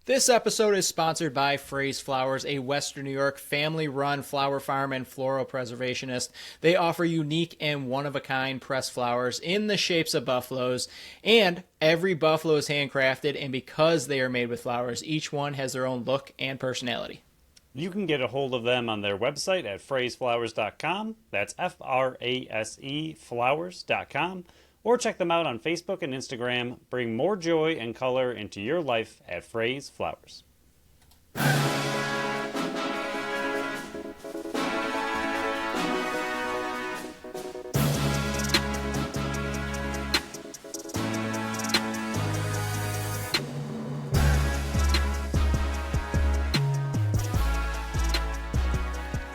This episode is sponsored by Fraze Flowers, a Western New York family-run flower farm and floral preservationist. They offer unique and one-of-a-kind pressed flowers in the shapes of buffaloes, and every buffalo is handcrafted, and because they are made with flowers, each one has their own look and personality. You can get a hold of them on their website at fraseflowers.com. That's F-R-A-S-E flowers.com. Or check them out on Facebook and Instagram. Bring more joy and color into your life at Fraze Flowers.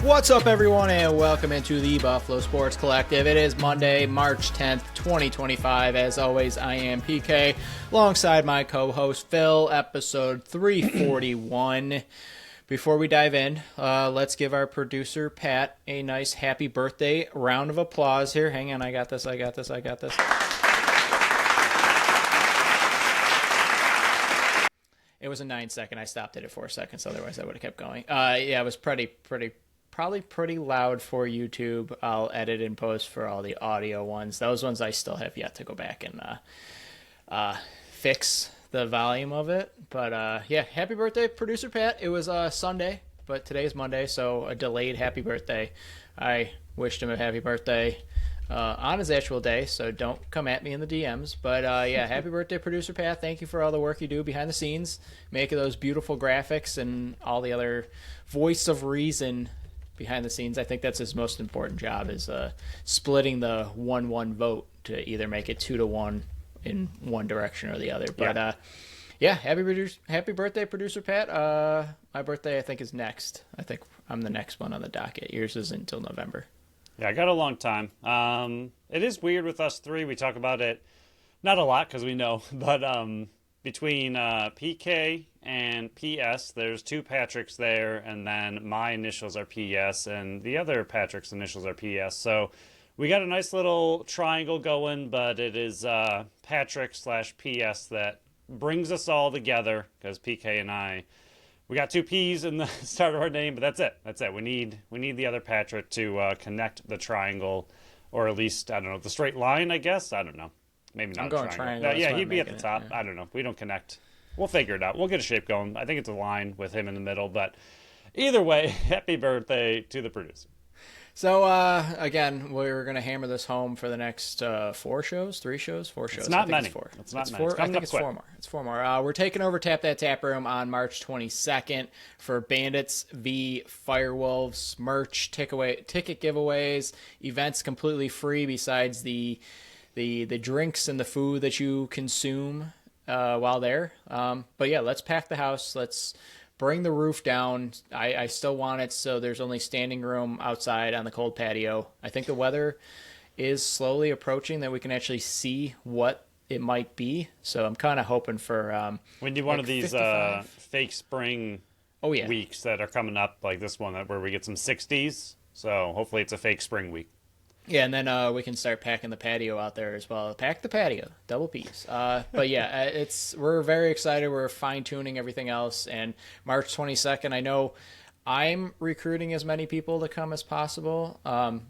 What's up, everyone, and welcome into the Buffalo Sports Collective. It is Monday, March 10th, 2025. As always, I am PK, alongside my co-host Phil, episode 341. Before we dive in, let's give our producer, Pat, a nice happy birthday round of applause here. Hang on, I got this. It was a 9-second. I stopped it at 4 seconds, otherwise I would have kept going. Yeah, it was probably pretty loud for YouTube. I'll edit and post for all the audio ones. Those ones I still have yet to go back and fix the volume of it. But yeah, happy birthday, producer Pat. It was Sunday, but today's Monday, so a delayed happy birthday. I wished him a happy birthday on his actual day, so don't come at me in the DMs. But yeah, happy birthday, producer Pat. Thank you for all the work you do behind the scenes, making those beautiful graphics and all the other voice of reason behind the scenes. I think that's his most important job, is splitting the 1-1 vote to either make it 2-1 in one direction or the other. But yeah, happy birthday, producer Pat. My birthday, I think, is next. I think I'm the next one on the docket. Yours isn't until November. Yeah, I got a long time. It is weird with us three. We talk about it not a lot because we know, but between PK and PS, there's two Patricks there, and then my initials are PS, and the other Patrick's initials are PS. So we got a nice little triangle going, but it is Patrick/PS that brings us all together, because PK and I, we got two P's in the start of our name, but that's it. We need the other Patrick to connect the triangle, or at least, I don't know, the straight line, I guess. I don't know. Maybe not. I'm going triangle. No, yeah, he'd be at the top. Yeah. I don't know. We don't connect. We'll figure it out. We'll get a shape going. I think it's a line with him in the middle, but either way, happy birthday to the producer. So, again, we're going to hammer this home for the next 4 shows. It's not many. It's 4. It's not many. I think it's 4 more. It's 4 more. We're taking over Tap That Tap Room on March 22nd for Bandits v. Firewolves, merch, ticket giveaways, events completely free besides the drinks and the food that you consume while there. But yeah, let's pack the house. Let's bring the roof down. I still want it so there's only standing room outside on the cold patio. I think the weather is slowly approaching that we can actually see what it might be. So I'm kind of hoping for we need one of these fake spring weeks that are coming up, like this one where we get some 60s. So hopefully it's a fake spring week. Yeah, and then we can start packing the patio out there as well. Pack the patio, double P's. But yeah, we're very excited. We're fine-tuning everything else. And March 22nd, I know I'm recruiting as many people to come as possible.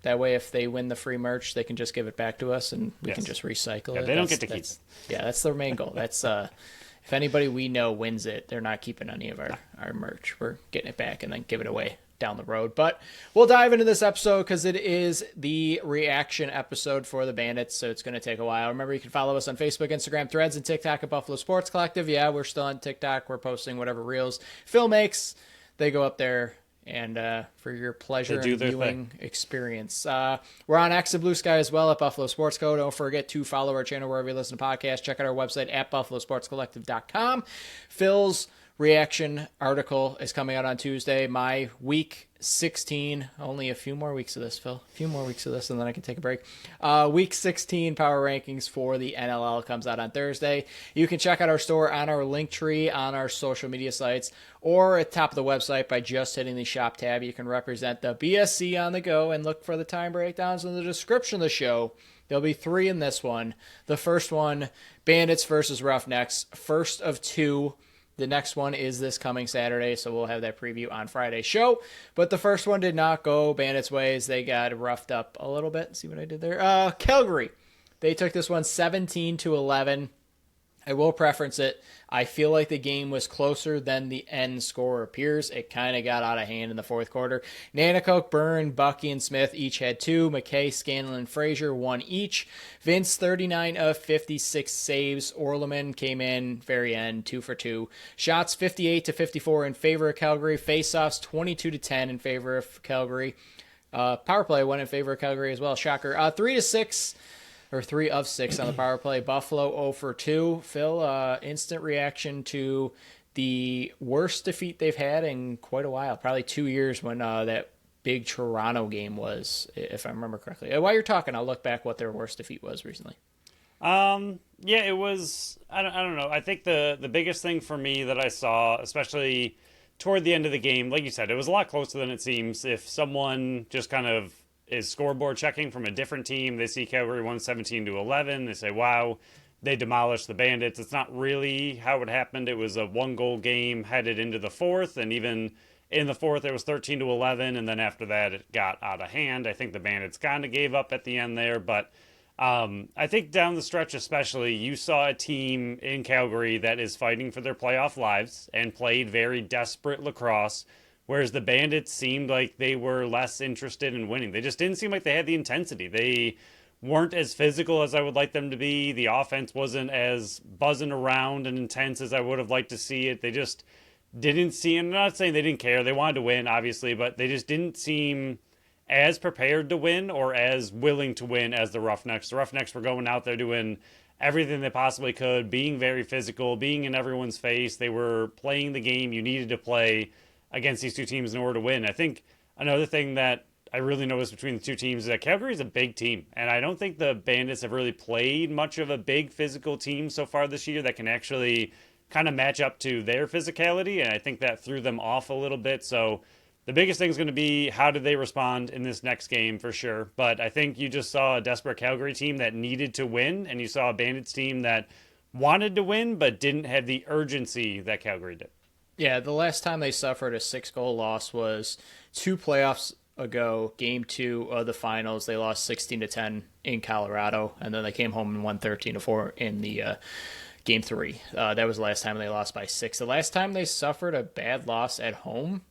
That way, if they win the free merch, they can just give it back to us, and we can just recycle it. They don't get to keep it. Yeah, that's their main goal. That's if anybody we know wins it, they're not keeping any of our merch. We're getting it back and then give it away down the road. But we'll dive into this episode because it is the reaction episode for the Bandits, so it's going to take a while. Remember, you can follow us on Facebook, Instagram, Threads, and TikTok at Buffalo Sports Collective. Yeah, we're still on TikTok. We're posting whatever reels Phil makes. They go up there, and for your pleasure and viewing experience. We're on X and Blue Sky as well at Buffalo Sports Co. Don't forget to follow our channel wherever you listen to podcasts. Check out our website at buffalosportscollective.com. Phil's reaction article is coming out on Tuesday. My week 16, only a few more weeks of this, Phil. A few more weeks of this, and then I can take a break. Week 16 power rankings for the NLL comes out on Thursday. You can check out our store on our link tree on our social media sites, or at the top of the website by just hitting the shop tab. You can represent the BSC on the go and look for the time breakdowns in the description of the show. There'll be 3 in this one. The first one, Bandits versus Roughnecks. First of 2. The next one is this coming Saturday, so we'll have that preview on Friday's show. But the first one did not go Bandits' ways. They got roughed up a little bit. See what I did there? Calgary. They took this one 17-11. I will preference it. I feel like the game was closer than the end score appears. It kind of got out of hand in the fourth quarter. Nanticoke, Byrne, Bucky, and Smith each had 2. McKay, Scanlon, and Frazier 1 each. Vince, 39 of 56 saves. Orleman came in very end, 2 for 2. Shots 58-54 in favor of Calgary. Faceoffs 22-10 in favor of Calgary. Power play went in favor of Calgary as well. Shocker. 3-6. Or 3 of 6 on the power play. Buffalo 0 for 2. Phil, instant reaction to the worst defeat they've had in quite a while. Probably 2 years when that big Toronto game was, if I remember correctly. While you're talking, I'll look back what their worst defeat was recently. Yeah, it was, I don't know. I think the biggest thing for me that I saw, especially toward the end of the game, like you said, it was a lot closer than it seems. If someone just kind of is scoreboard checking from a different team, they see Calgary won 17-11. They say, wow, they demolished the Bandits. It's not really how it happened. It was a 1-goal game headed into the fourth, and even in the fourth, it was 13-11, and then after that, it got out of hand. I think the Bandits kind of gave up at the end there, but I think down the stretch especially, you saw a team in Calgary that is fighting for their playoff lives and played very desperate lacrosse, whereas the Bandits seemed like they were less interested in winning. They just didn't seem like they had the intensity. They weren't as physical as I would like them to be. The offense wasn't as buzzing around and intense as I would have liked to see it. They just didn't seem, I'm not saying they didn't care. They wanted to win, obviously, but they just didn't seem as prepared to win or as willing to win as the Roughnecks. The Roughnecks were going out there doing everything they possibly could, being very physical, being in everyone's face. They were playing the game you needed to play against these two teams in order to win. I think another thing that I really noticed between the two teams is that Calgary is a big team, and I don't think the Bandits have really played much of a big physical team so far this year that can actually kind of match up to their physicality, and I think that threw them off a little bit. So the biggest thing is going to be how did they respond in this next game for sure. But I think you just saw a desperate Calgary team that needed to win, and you saw a Bandits team that wanted to win but didn't have the urgency that Calgary did. Yeah, the last time they suffered a 6-goal loss was 2 playoffs ago, game 2 of the finals. They lost 16-10 in Colorado, and then they came home and won 13-4 in the game 3. That was the last time they lost by 6. The last time they suffered a bad loss at home,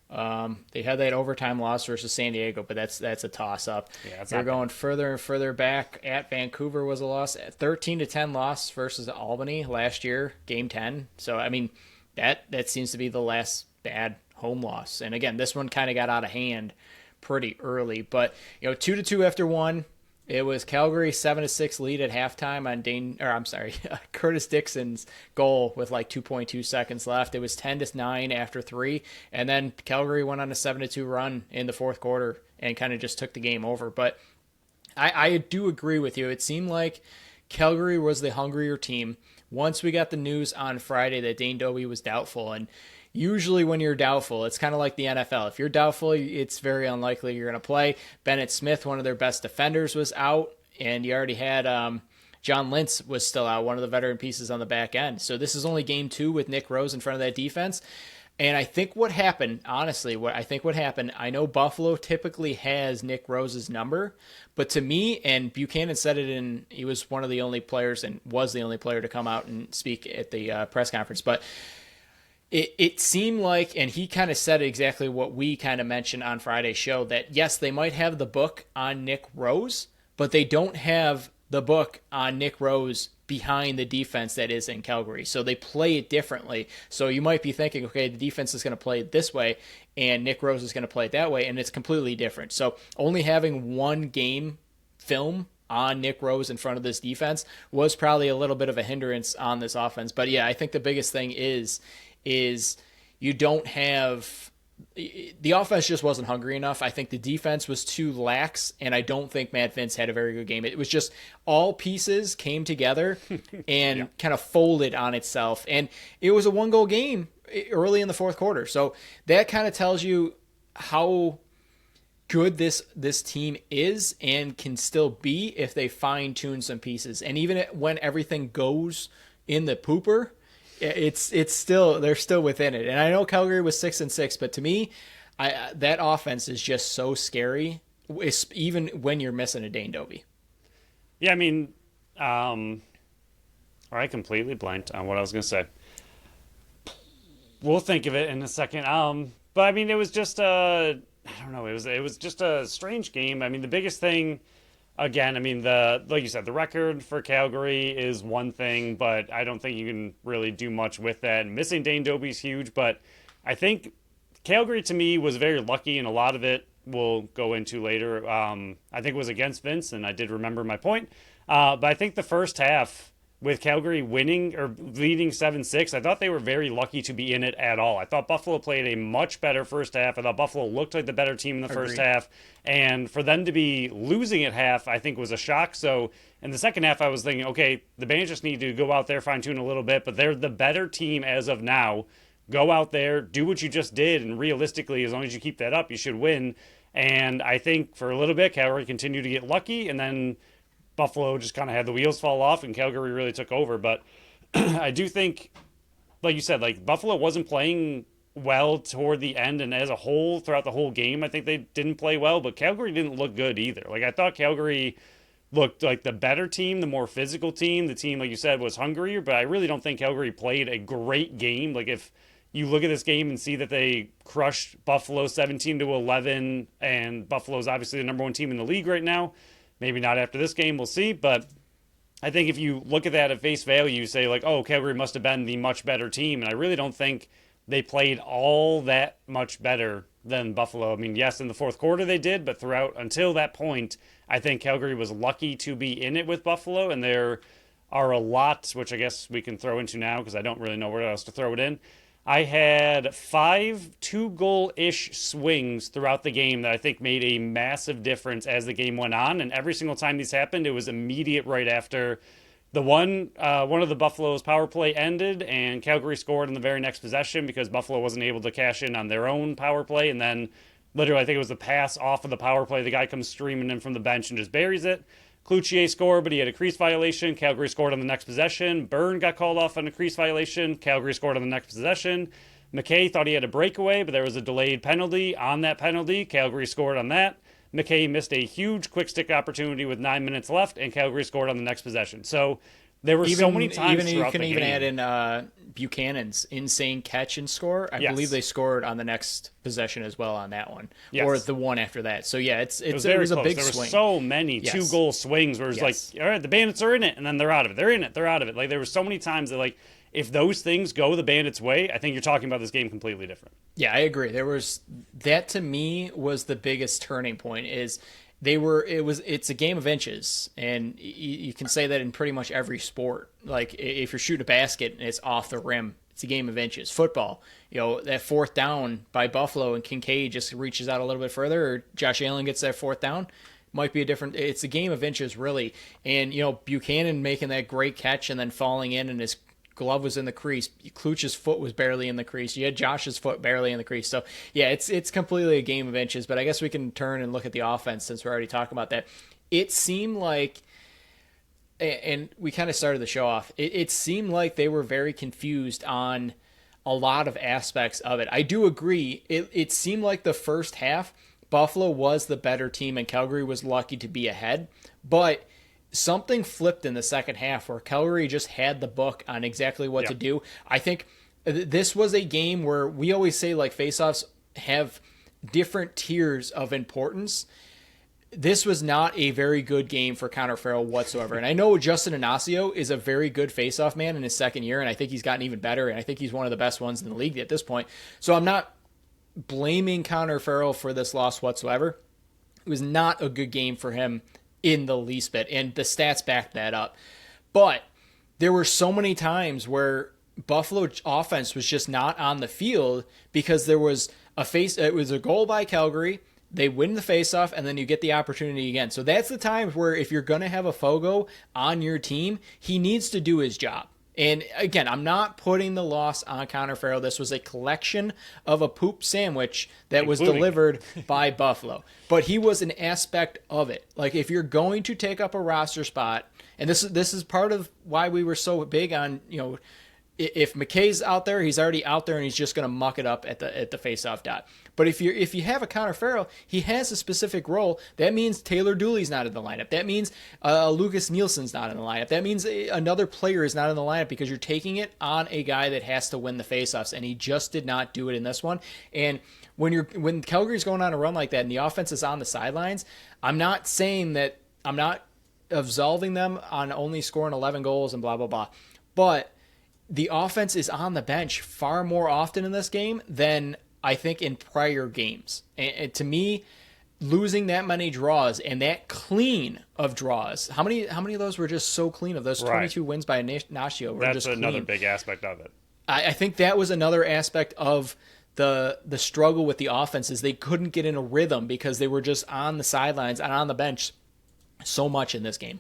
they had that overtime loss versus San Diego, but that's a toss-up. Yeah, they're going further and further back. At Vancouver was a loss. 13-10 loss versus Albany last year, game 10. So, I mean, that seems to be the last bad home loss. And again, this one kind of got out of hand pretty early. But 2-2 after 1. It was Calgary 7-6 lead at halftime on Curtis Dixon's goal with like 2.2 seconds left. It was 10-9 after 3, and then Calgary went on a 7-2 run in the fourth quarter and kind of just took the game over. But I do agree with you. It seemed like Calgary was the hungrier team. Once we got the news on Friday that Dane Dobbie was doubtful, and usually when you're doubtful, it's kind of like the NFL. If you're doubtful, it's very unlikely you're going to play. Bennett Smith, one of their best defenders, was out, and you already had John Lintz was still out, one of the veteran pieces on the back end. So this is only game 2 with Nick Rose in front of that defense. And I think what happened, honestly, I know Buffalo typically has Nick Rose's number, but to me, and Buchanan said it he was one of the only players and was the only player to come out and speak at the press conference, but it seemed like, and he kind of said exactly what we kind of mentioned on Friday's show, that yes, they might have the book on Nick Rose, but they don't have the book on Nick Rose behind the defense that is in Calgary. So they play it differently. So you might be thinking, okay, the defense is going to play it this way and Nick Rose is going to play it that way, and it's completely different. So only having one game film on Nick Rose in front of this defense was probably a little bit of a hindrance on this offense. But yeah, I think the biggest thing is you don't have, the offense just wasn't hungry enough. I think the defense was too lax, and I don't think Matt Vince had a very good game. It was just all pieces came together and kind of folded on itself. And it was a 1-goal game early in the fourth quarter. So that kind of tells you how good this team is and can still be if they fine-tune some pieces. And even when everything goes in the pooper, it's still, they're still within it. And I know Calgary was 6-6, but to me, that offense is just so scary, even when you're missing a Dane Dovey. Yeah, I mean, I completely blanked on what I was going to say. We'll think of it in a second. But I mean, it was just I don't know. It was just a strange game. I mean, the biggest thing, again, I mean, like you said, the record for Calgary is one thing, but I don't think you can really do much with that. And missing Dane Dobie's huge, but I think Calgary to me was very lucky, and a lot of it we'll go into later. I think it was against Vince, and I did remember my point. But I think the first half, with Calgary winning or leading 7-6, I thought they were very lucky to be in it at all. I thought Buffalo played a much better first half. I thought Buffalo looked like the better team in the first half. And for them to be losing at half, I think was a shock. So in the second half, I was thinking, okay, the Bandits just need to go out there, fine-tune a little bit, but they're the better team as of now. Go out there, do what you just did, and realistically, as long as you keep that up, you should win. And I think for a little bit, Calgary continued to get lucky, and then Buffalo just kind of had the wheels fall off, and Calgary really took over. But I do think, like you said, like Buffalo wasn't playing well toward the end, and as a whole, throughout the whole game, I think they didn't play well, but Calgary didn't look good either. Like, I thought Calgary looked like the better team, the more physical team. The team, like you said, was hungrier, but I really don't think Calgary played a great game. Like, if you look at this game and see that they crushed Buffalo 17-11, and Buffalo's obviously the number one team in the league right now. Maybe not after this game, we'll see. But I think if you look at that at face value, you say, like, oh, Calgary must have been the much better team. And I really don't think they played all that much better than Buffalo. I mean, yes, in the fourth quarter they did, but throughout until that point, I think Calgary was lucky to be in it with Buffalo. And there are a lot, which I guess we can throw into now because I don't really know where else to throw it in. I had 5 2-goal-ish swings throughout the game that I think made a massive difference as the game went on. And every single time these happened, it was immediate right after the one of the Buffalo's power play ended, and Calgary scored in the very next possession because Buffalo wasn't able to cash in on their own power play. And then literally, I think it was the pass off of the power play. The guy comes streaming in from the bench and just buries it. Cloutier scored, but he had a crease violation. Calgary scored on the next possession. Byrne got called off on a crease violation. Calgary scored on the next possession. McKay thought he had a breakaway, but there was a delayed penalty. On that penalty, Calgary scored on that. McKay missed a huge quick stick opportunity with 9 minutes left, and Calgary scored on the next possession. So there were so many times throughout the game. You can even add in Buchanan's insane catch and score. I believe they scored on the next possession as well on that one, or the one after that. So yeah, it was a big there swing. There were so many 2-goal swings where it was like, all right, the Bandits are in it, and then they're out of it. They're in it, they're out of it. Like, there were so many times that, like, if those things go the Bandits' way, I think you're talking about this game completely different. Yeah, I agree. That to me was the biggest turning point. It's a game of inches, and you can say that in pretty much every sport. Like, if you're shooting a basket and it's off the rim, it's a game of inches. Football, that fourth down by Buffalo and Kincaid just reaches out a little bit further, or Josh Allen gets that fourth down, might be it's a game of inches, really. And, Buchanan making that great catch and then falling in, and his glove was in the crease. Kluch's foot was barely in the crease. You had Josh's foot barely in the crease. So, yeah, it's completely a game of inches. But I guess we can turn and look at the offense since we're already talking about that. It seemed like, and we kind of started the show off, it seemed like they were very confused on a lot of aspects of it. I do agree. It seemed like the first half, Buffalo was the better team and Calgary was lucky to be ahead. But something flipped in the second half where Calgary just had the book on exactly what to do. I think this was a game where we always say, like, faceoffs have different tiers of importance. This was not a very good game for Connor Farrell whatsoever. And I know Justin Inacio is a very good faceoff man in his second year, and I think he's gotten even better, and I think he's one of the best ones in the league at this point. So I'm not blaming Connor Farrell for this loss whatsoever. It was not a good game for him in the least bit, and the stats back that up. But there were so many times where Buffalo offense was just not on the field because it was a goal by Calgary, they win the faceoff, and then you get the opportunity again. So that's the times where if you're going to have a Fogo on your team, he needs to do his job. And again, I'm not putting the loss on Connor Farrell. This was a collection of a poop sandwich that was delivered by Buffalo. But he was an aspect of it. Like, if you're going to take up a roster spot, and this is part of why we were so big on, if McKay's out there, he's already out there and he's just going to muck it up at the faceoff dot. But if you have a Connor Farrell, he has a specific role. That means Taylor Dooley's not in the lineup. That means Lucas Nielsen's not in the lineup. That means another player is not in the lineup because you're taking it on a guy that has to win the faceoffs, and he just did not do it in this one. And when Calgary's going on a run like that and the offense is on the sidelines, I'm not absolving them on only scoring 11 goals and blah blah blah, but the offense is on the bench far more often in this game than I think in prior games. And to me, losing that many draws and that clean of draws, how many of those were just so clean? Of those 22 wins by Ignacio were just clean. That's another big aspect of it. I think that was another aspect of the struggle with the offense is they couldn't get in a rhythm because they were just on the sidelines and on the bench so much in this game.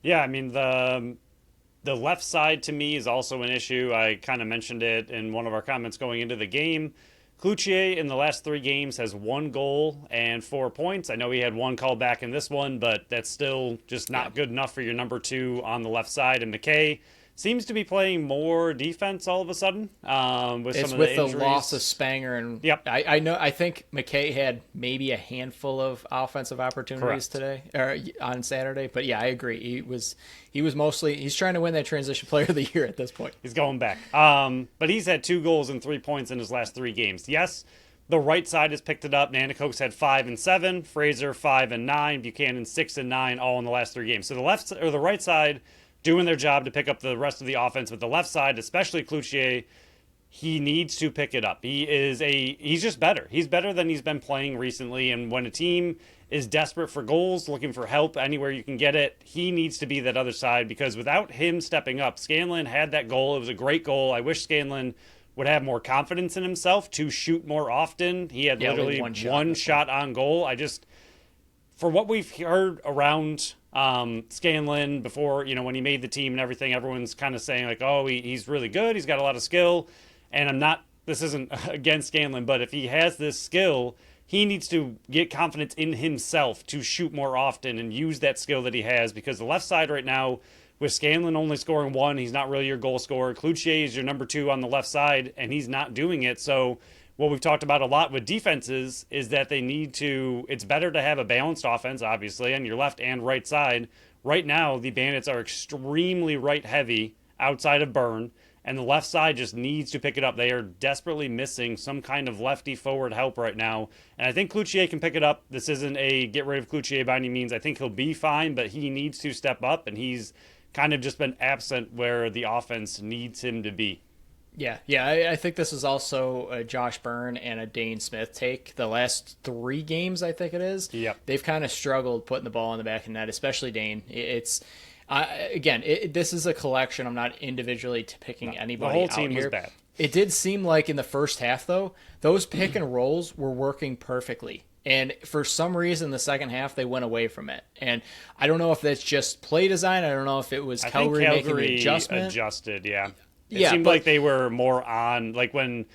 Yeah, I mean, the left side to me is also an issue. I kind of mentioned it in one of our comments going into the game. Cloutier in the last 3 games has 1 goal and 4 points. I know he had 1 call back in this one, but that's still just not good enough for your number 2 on the left side. And McKay seems to be playing more defense all of a sudden with some of the injuries. The loss of Spanger. And yep. I think McKay had maybe a handful of offensive opportunities today or on Saturday. But yeah, I agree. He was mostly he's trying to win that transition player of the year at this point. He's going back. But he's had 2 goals and 3 points in his last 3 games. Yes, the right side has picked it up. Nanticoke's had 5 and 7, Fraser 5 and 9, Buchanan 6 and 9, all in the last 3 games. So the right side doing their job to pick up the rest of the offense, but the left side, especially Cloutier, he needs to pick it up. He's just better. He's better than he's been playing recently, and when a team is desperate for goals, looking for help anywhere you can get it, he needs to be that other side, because without him stepping up, Scanlon had that goal. It was a great goal. I wish Scanlon would have more confidence in himself to shoot more often. He had literally one shot on goal. For what we've heard around Scanlon before, when he made the team and everything, everyone's kind of saying like, oh, he's really good. He's got a lot of skill. And this isn't against Scanlon, but if he has this skill, he needs to get confidence in himself to shoot more often and use that skill that he has, because the left side right now, with Scanlon only scoring 1, he's not really your goal scorer. Cloutier is your number 2 on the left side, and he's not doing it. So what we've talked about a lot with defenses is that it's better to have a balanced offense, obviously, on your left and right side. Right now, the Bandits are extremely right heavy outside of Byrne, and the left side just needs to pick it up. They are desperately missing some kind of lefty forward help right now, and I think Cloutier can pick it up. This isn't a get rid of Cloutier by any means. I think he'll be fine, but he needs to step up, and he's kind of just been absent where the offense needs him to be. Yeah, I think this is also a Josh Byrne and a Dane Smith take. The last 3 games, I think it is. Yep. They've kind of struggled putting the ball in the back of net, especially Dane. This is a collection. I'm not individually picking anybody. The whole team was bad. It did seem like in the first half, though, those pick and rolls were working perfectly. And for some reason, the second half, they went away from it. And I don't know if that's just play design. I don't know if it was Calgary making the adjustment. Adjusted, yeah. It seemed like they were more on, like when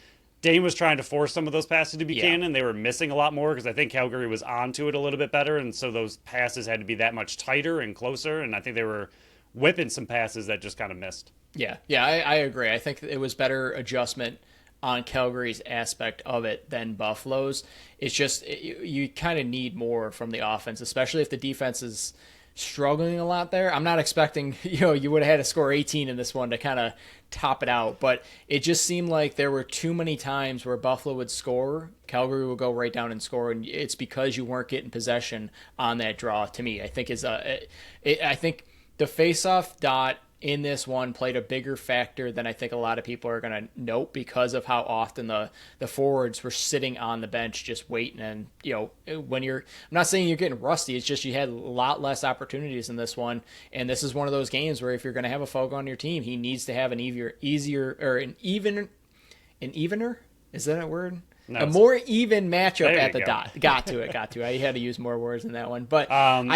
Dane was trying to force some of those passes to Buchanan, they were missing a lot more, because I think Calgary was onto it a little bit better, and so those passes had to be that much tighter and closer, and I think they were whipping some passes that just kind of missed. Yeah, I agree. I think it was better adjustment on Calgary's aspect of it than Buffalo's. It's just you kind of need more from the offense, especially if the defense is struggling a lot there. I'm not expecting, you would have had to score 18 in this one to kind of top it out, but it just seemed like there were too many times where Buffalo would score, Calgary would go right down and score, and it's because you weren't getting possession on that draw. To me, I think I think the face-off dot in this one played a bigger factor than I think a lot of people are going to note, because of how often the forwards were sitting on the bench just waiting. And, when I'm not saying you're getting rusty, it's just you had a lot less opportunities in this one. And this is one of those games where if you're going to have a Fogo on your team, he needs to have an evener. Is that a word? No, a more even matchup at the dot. Got to. I had to use more words in that one. But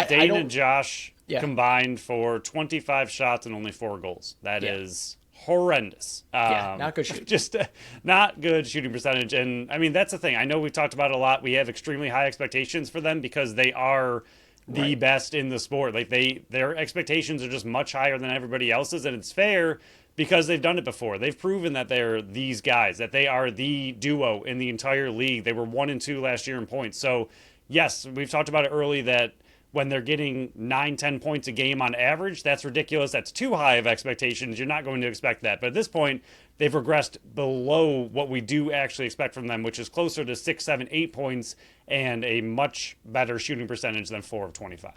Dane and Josh combined for 25 shots and only 4 goals. That is horrendous. Not good shooting. Just not good shooting percentage. And, I mean, that's the thing. I know we've talked about it a lot. We have extremely high expectations for them because they are the best in the sport. Like, their expectations are just much higher than everybody else's, and it's fair because they've done it before. They've proven that they're these guys, that they are the duo in the entire league. They were 1-2 last year in points. So, yes, we've talked about it early that when they're getting 9-10 points a game on average, that's ridiculous. That's too high of expectations. You're not going to expect that. But at this point, they've regressed below what we do actually expect from them, which is closer to 6, 7, 8 points and a much better shooting percentage than 4 of 25.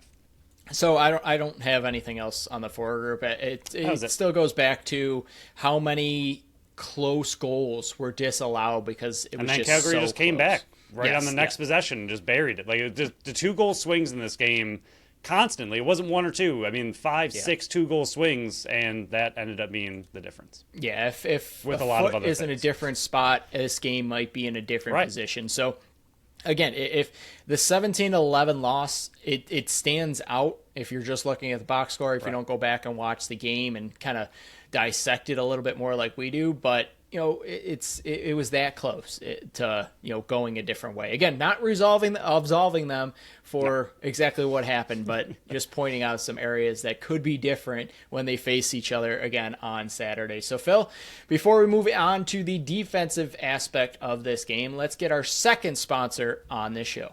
So I don't have anything else on the forward group. It still goes back to how many close goals were disallowed because it was just so close. And then Calgary just came back on the next possession and just buried it. Like the 2-goal swings in this game constantly. It wasn't 1 or 2. I mean, 5, 6 2-goal swings, and that ended up being the difference. Yeah, if with a lot of other is things. In a different spot, this game might be in a different position. So again, if the 17-11 loss, it stands out if you're just looking at the box score, if you don't go back and watch the game and kind of dissect it a little bit more like we do. But, it was that close to, going a different way. Again, not absolving them for exactly what happened, but just pointing out some areas that could be different when they face each other again on Saturday. So, Phil, before we move on to the defensive aspect of this game, let's get our second sponsor on this show.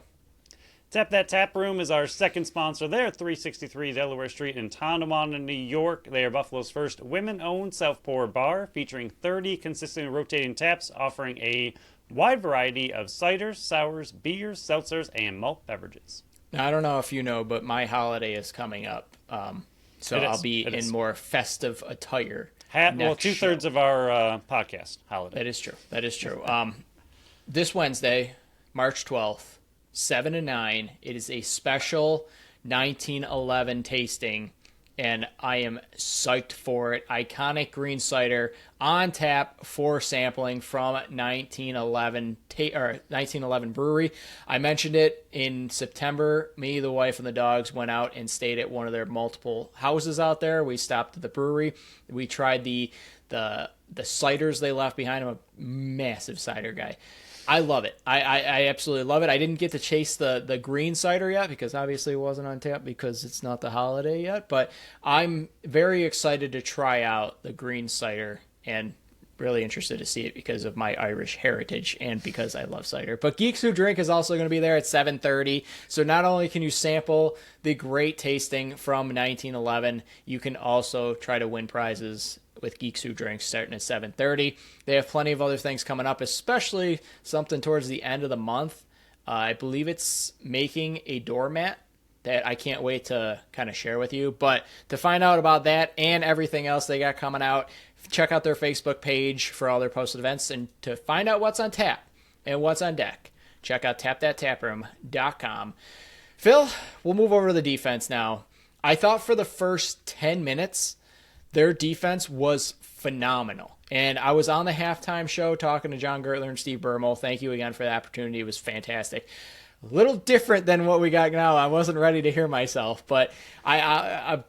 Tap That Tap Room is our second sponsor. They're at 363 Delaware Street in Tonawanda, New York. They are Buffalo's first women-owned self-pour bar, featuring 30 consistently rotating taps, offering a wide variety of ciders, sours, beers, seltzers, and malt beverages. Now, I don't know if you know, but my holiday is coming up, so I'll be in more festive attire. Two-thirds of our podcast holiday. That is true. This Wednesday, March 12th, 7 to 9. It is a special 1911 tasting, and I am psyched for it. Iconic green cider on tap for sampling from 1911 brewery. I mentioned it in September. Me, the wife, and the dogs went out and stayed at one of their multiple houses out there. We stopped at the brewery. We tried the ciders they left behind. I'm a massive cider guy. I love it. I absolutely love it. I didn't get to chase the green cider yet because obviously it wasn't on tap because it's not the holiday yet. But I'm very excited to try out the green cider and really interested to see it because of my Irish heritage and because I love cider. But Geeks Who Drink is also going to be there at 7:30. So not only can you sample the great tasting from 1911, you can also try to win prizes with Geeks Who Drink starting at 7:30. They have plenty of other things coming up, especially something towards the end of the month. I believe it's making a doormat that I can't wait to kind of share with you. But to find out about that and everything else they got coming out, check out their Facebook page for all their posted events. And to find out what's on tap and what's on deck, check out tapthattaproom.com. Phil, we'll move over to the defense now. I thought for the first 10 minutes, their defense was phenomenal. And I was on the halftime show talking to John Gertler and Steve Bermel. Thank you again for the opportunity. It was fantastic. A little different than what we got now. I wasn't ready to hear myself, but I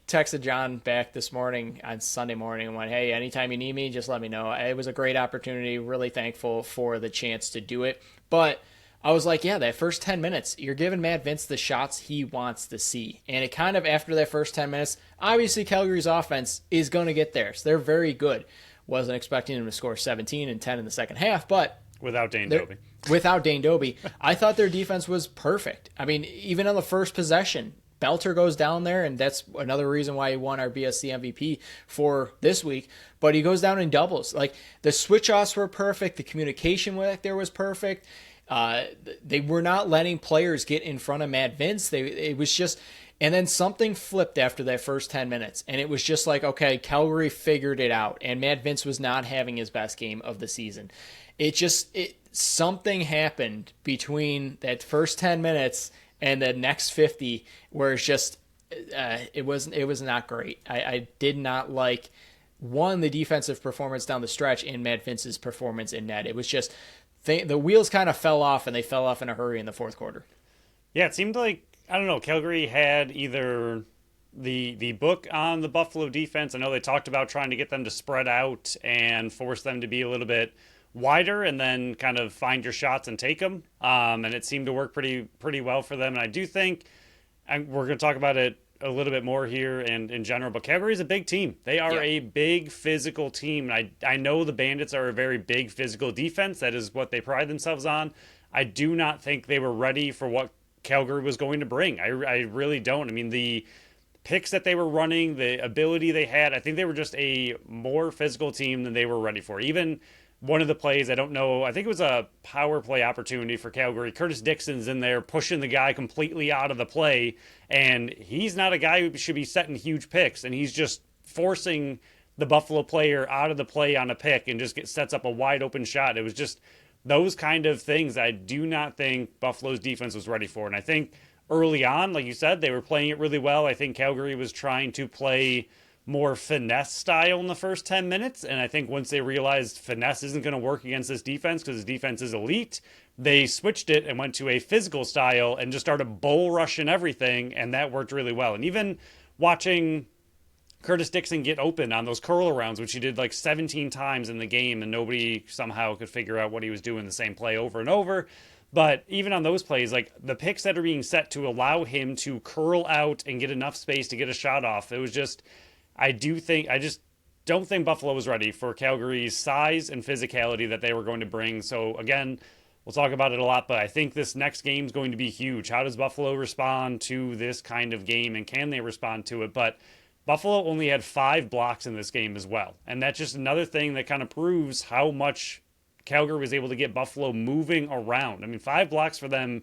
texted John back this morning on Sunday morning and went, hey, anytime you need me, just let me know. It was a great opportunity. Really thankful for the chance to do it. But I was like, yeah, that first 10 minutes, you're giving Matt Vince the shots he wants to see. And it kind of, after that first 10 minutes, obviously Calgary's offense is going to get there. So they're very good. Wasn't expecting them to score 17 and 10 in the second half, but without Dane Dobie. Without Dane Dobie, I thought their defense was perfect. I mean, even on the first possession, Belter goes down there, and that's another reason why he won our BSC MVP for this week. But he goes down in doubles. Like, the switch-offs were perfect. The communication there was perfect. They were not letting players get in front of Matt Vince. It was just... And then something flipped after that first 10 minutes. And it was just like, okay, Calgary figured it out. And Matt Vince was not having his best game of the season. Something happened between that first 10 minutes and the next 50 where it's just, it was not great. I did not like, the defensive performance down the stretch and Matt Vince's performance in net. It was just, the wheels kind of fell off, and they fell off in a hurry in the fourth quarter. Yeah, it seemed like, I don't know, Calgary had either the book on the Buffalo defense. I know they talked about trying to get them to spread out and force them to be a little bit wider and then kind of find your shots and take them. And it seemed to work pretty well for them. And I do think, we're going to talk about it a little bit more here and in general, but Calgary is a big team. They are a big physical team. And I know the Bandits are a very big physical defense. That is what they pride themselves on. I do not think they were ready for what Calgary was going to bring. I really don't. I mean, the picks that they were running, the ability they had, I think they were just a more physical team than they were ready for. Even one of the plays, I don't know, I think it was a power play opportunity for Calgary. Curtis Dixon's in there pushing the guy completely out of the play, and he's not a guy who should be setting huge picks, and he's just forcing the Buffalo player out of the play on a pick and just sets up a wide open shot. It was just those kind of things I do not think Buffalo's defense was ready for. And I think early on, like you said, they were playing it really well. I think Calgary was trying to play more finesse style in the first 10 minutes. And I think once they realized finesse isn't going to work against this defense because this defense is elite, they switched it and went to a physical style and just started bull rushing everything. And that worked really well. And even watching Curtis Dixon get open on those curl arounds, which he did like 17 times in the game, and nobody somehow could figure out what he was doing the same play over and over. But even on those plays, like the picks that are being set to allow him to curl out and get enough space to get a shot off, it was just, I just don't think Buffalo was ready for Calgary's size and physicality that they were going to bring. So again, we'll talk about it a lot, but I think this next game is going to be huge. How does Buffalo respond to this kind of game, and can they respond to it? But Buffalo only had 5 blocks in this game as well. And that's just another thing that kind of proves how much Calgary was able to get Buffalo moving around. I mean, 5 blocks for them,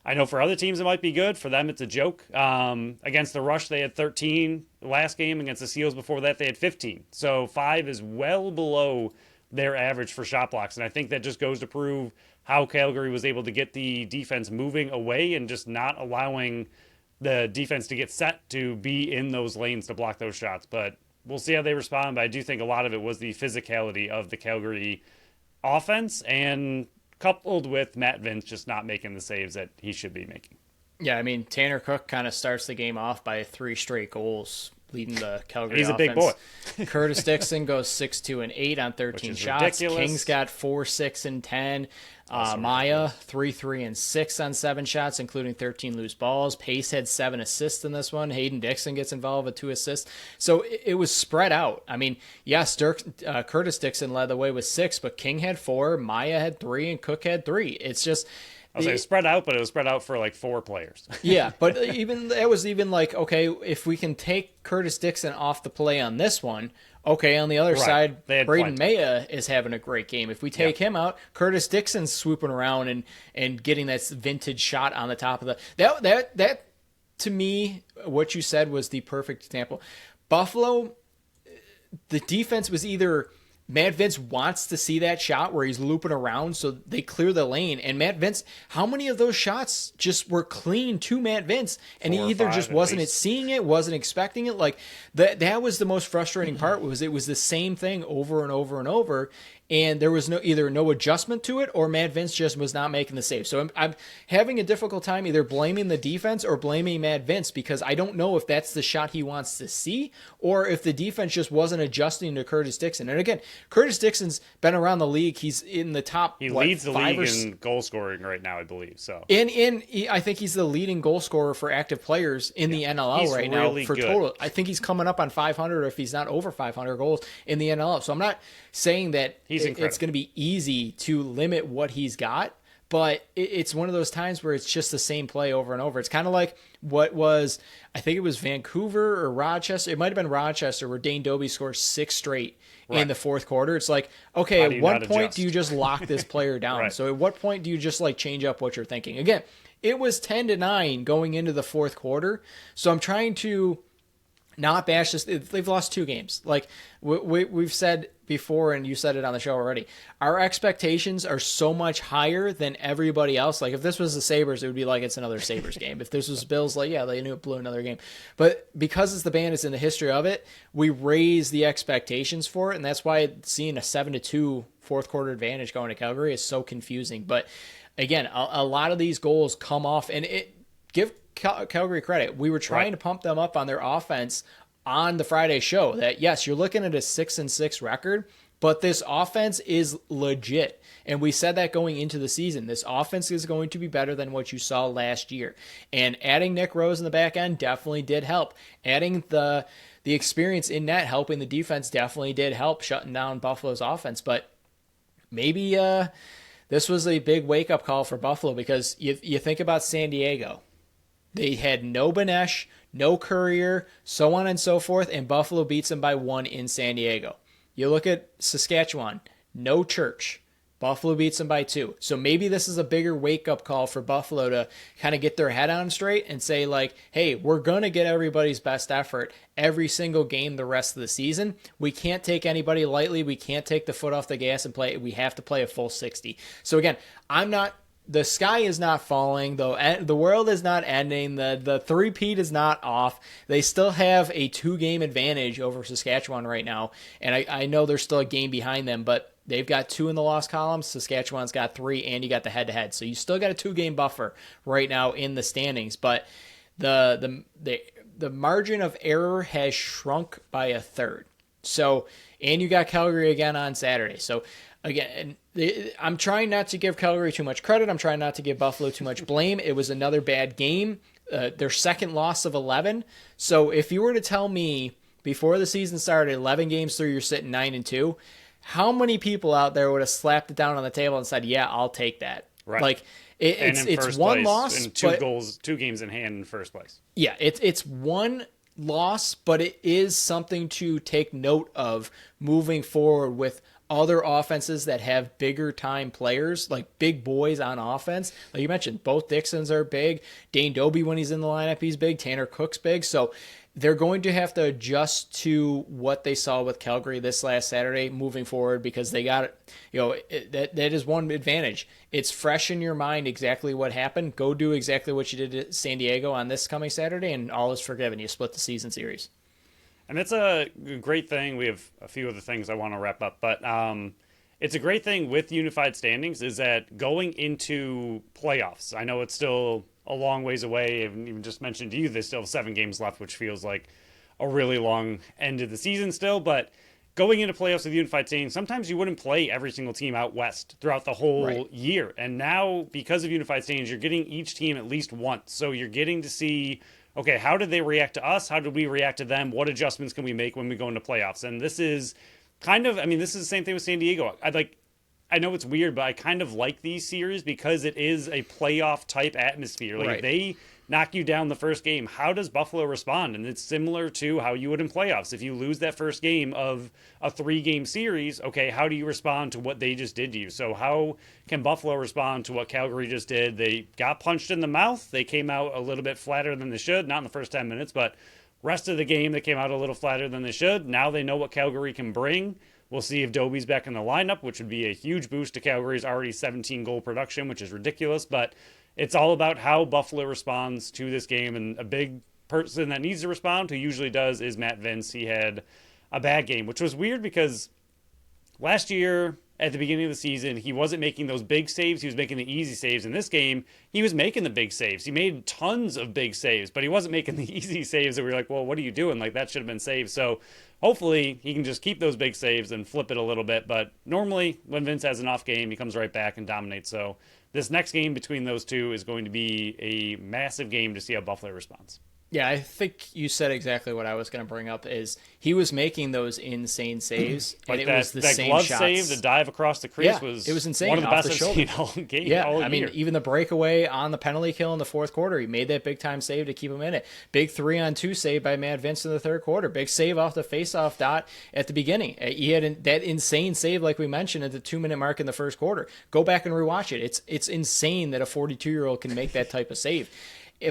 I know for other teams it might be good. For them, it's a joke. Against the Rush, they had 13. The last game against the Seals before that, they had 15. So 5 is well below their average for shot blocks. And I think that just goes to prove how Calgary was able to get the defense moving away and just not allowing the defense to get set to be in those lanes to block those shots. But we'll see how they respond. But I do think a lot of it was the physicality of the Calgary offense, and coupled with Matt Vince just not making the saves that he should be making. Yeah, I mean, Tanner Cook kind of starts the game off by 3 straight goals, leading the Calgary He's offense. a big boy. Curtis Dixon goes 6-2-8 on 13 shots. Ridiculous. King's got 4-6-10. Maya 3-3-6 on 7 shots, including 13 loose balls. Pace had 7 assists in this one. Hayden Dixon gets involved with 2 assists. So it was spread out. I mean, yes, Curtis Dixon led the way with 6, but King had 4, Maya had 3, and Cook had 3. It's just, I was like, spread out, but it was spread out for like 4 players. Yeah, but even that was even like, okay, if we can take Curtis Dixon off the play on this one, okay, on the other side, Braden Maya is having a great game. If we take him out, Curtis Dixon's swooping around and getting that vintage shot on the top of the that to me, what you said was the perfect example. Buffalo, the defense was either Matt Vince wants to see that shot where he's looping around so they clear the lane. And Matt Vince, how many of those shots just were clean to Matt Vince? And he either just wasn't seeing it, wasn't expecting it. Like that was the most frustrating part, was it was the same thing over and over and over. And there was either no adjustment to it, or Matt Vince just was not making the save. So I'm having a difficult time either blaming the defense or blaming Matt Vince, because I don't know if that's the shot he wants to see, or if the defense just wasn't adjusting to Curtis Dixon. And again, Curtis Dixon's been around the league. He's in the top. He leads the league in goal scoring right now, I believe. So, I think he's the leading goal scorer for active players in the NLL he's right really now for good. total. I think he's coming up on 500, or if he's not over 500 goals in the NLL. So I'm not saying that it's going to be easy to limit what he's got, but it's one of those times where it's just the same play over and over. It's kind of like what was, I think it was Vancouver or Rochester. It might have been Rochester, where Dane Dobie scores 6 straight in the fourth quarter. It's like, okay, at what point do you just lock this player down? So at what point do you just like change up what you're thinking? Again, it was 10-9 going into the fourth quarter. So I'm trying to not bash this. They've lost 2 games. Like we've said before, and you said it on the show already, our expectations are so much higher than everybody else. Like if this was the Sabres, it would be like it's another Sabres game. If this was Bills, like, yeah, they knew it blew another game. But because it's the Bandits in the history of it, we raise the expectations for it. And that's why seeing a 7-2 fourth quarter advantage going to Calgary is so confusing. But again, a lot of these goals come off, and give Calgary credit. We were trying to pump them up on their offense on the Friday show, that yes, you're looking at a 6-6 record, but this offense is legit. And we said that going into the season. This offense is going to be better than what you saw last year. And adding Nick Rose in the back end definitely did help. Adding the experience in net, helping the defense definitely did help shutting down Buffalo's offense. But maybe this was a big wake-up call for Buffalo, because you think about San Diego. They had no Benesh, no Courier, so on and so forth, and Buffalo beats them by 1 in San Diego. You look at Saskatchewan, no Church. Buffalo beats them by 2. So maybe this is a bigger wake-up call for Buffalo to kind of get their head on straight and say, like, hey, we're going to get everybody's best effort every single game the rest of the season. We can't take anybody lightly. We can't take the foot off the gas and play. We have to play a full 60. So again, the sky is not falling, though. The world is not ending. The three-peat is not off. They still have a 2-game advantage over Saskatchewan right now. And I know there's still a game behind them, but they've got 2 in the loss column. Saskatchewan's got 3, and you got the head-to-head. So you still got a 2-game buffer right now in the standings. But the margin of error has shrunk by a third. So, and you got Calgary again on Saturday. So again, I'm trying not to give Calgary too much credit. I'm trying not to give Buffalo too much blame. It was another bad game, their second loss of 11. So if you were to tell me before the season started, 11 games through, you're sitting 9-2, how many people out there would have slapped it down on the table and said, yeah, I'll take that? Right. Like, it's one loss. And 2 games in hand in first place. Yeah, it's one loss, but it is something to take note of moving forward with other offenses that have bigger time players, like big boys on offense. Like you mentioned, both Dixons are big. Dane Doby, when he's in the lineup, he's big. Tanner Cook's big. So they're going to have to adjust to what they saw with Calgary this last Saturday moving forward, because they got it. That is one advantage. It's fresh in your mind exactly what happened. Go do exactly what you did at San Diego on this coming Saturday, and all is forgiven. You split the season series. And it's a great thing. We have a few other things I want to wrap up, but it's a great thing with unified standings is that going into playoffs, I know it's still a long ways away. I've even just mentioned to you they still have 7 games left, which feels like a really long end of the season still. But going into playoffs with unified standings, sometimes you wouldn't play every single team out west throughout the whole year. And now, because of unified standings, you're getting each team at least once. So you're getting to see, okay, how did they react to us? How did we react to them? What adjustments can we make when we go into playoffs? And this is this is the same thing with San Diego. I know it's weird, but I kind of like these series because it is a playoff type atmosphere. Like if they knock you down the first game, how does Buffalo respond? And it's similar to how you would in playoffs. If you lose that first game of a 3-game series, okay, how do you respond to what they just did to you? So how can Buffalo respond to what Calgary just did? They got punched in the mouth. They came out a little bit flatter than they should, not in the first 10 minutes, but rest of the game they came out a little flatter than they should. Now they know what Calgary can bring. We'll see if Doby's back in the lineup, which would be a huge boost to Calgary's already 17-goal production, which is ridiculous. But it's all about how Buffalo responds to this game. And a big person that needs to respond, who usually does, is Matt Vince. He had a bad game, which was weird because last year at the beginning of the season, he wasn't making those big saves. He was making the easy saves. In this game, he was making the big saves. He made tons of big saves, but he wasn't making the easy saves that we were like, well, what are you doing? Like, that should have been saved. So hopefully he can just keep those big saves and flip it a little bit. But normally when Vince has an off game, he comes right back and dominates. So this next game between those two is going to be a massive game to see how Buffalo responds. Yeah, I think you said exactly what I was going to bring up. Is he was making those insane saves, like and that, was the that same glove shots. save, the dive across the crease was it was insane. One of the off best the I've seen all game. Yeah, all I mean, year. even the breakaway on the penalty kill in the fourth quarter, he made that big time save to keep him in it. Big 3-on-2 save by Matt Vince in the third quarter. Big save off the faceoff dot at the beginning. He had that insane save, like we mentioned, at the 2-minute mark in the first quarter. Go back and rewatch it. It's insane that a 42-year-old can make that type of save,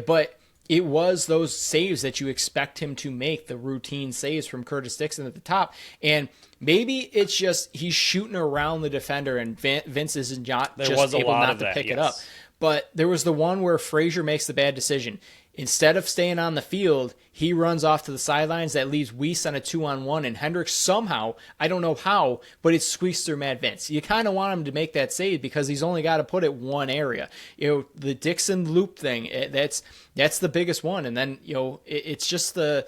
but it was those saves that you expect him to make, the routine saves from Curtis Dixon at the top. And maybe it's just he's shooting around the defender and Vince is not just able not to pick it up. But there was the one where Frazier makes the bad decision. Instead of staying on the field, he runs off to the sidelines. That leaves Weiss on a 2-on-1, and Hendricks somehow, I don't know how, but it squeaks through Matt Vince. You kind of want him to make that save because he's only got to put it one area. The Dixon loop thing, that's the biggest one. And then, it's just the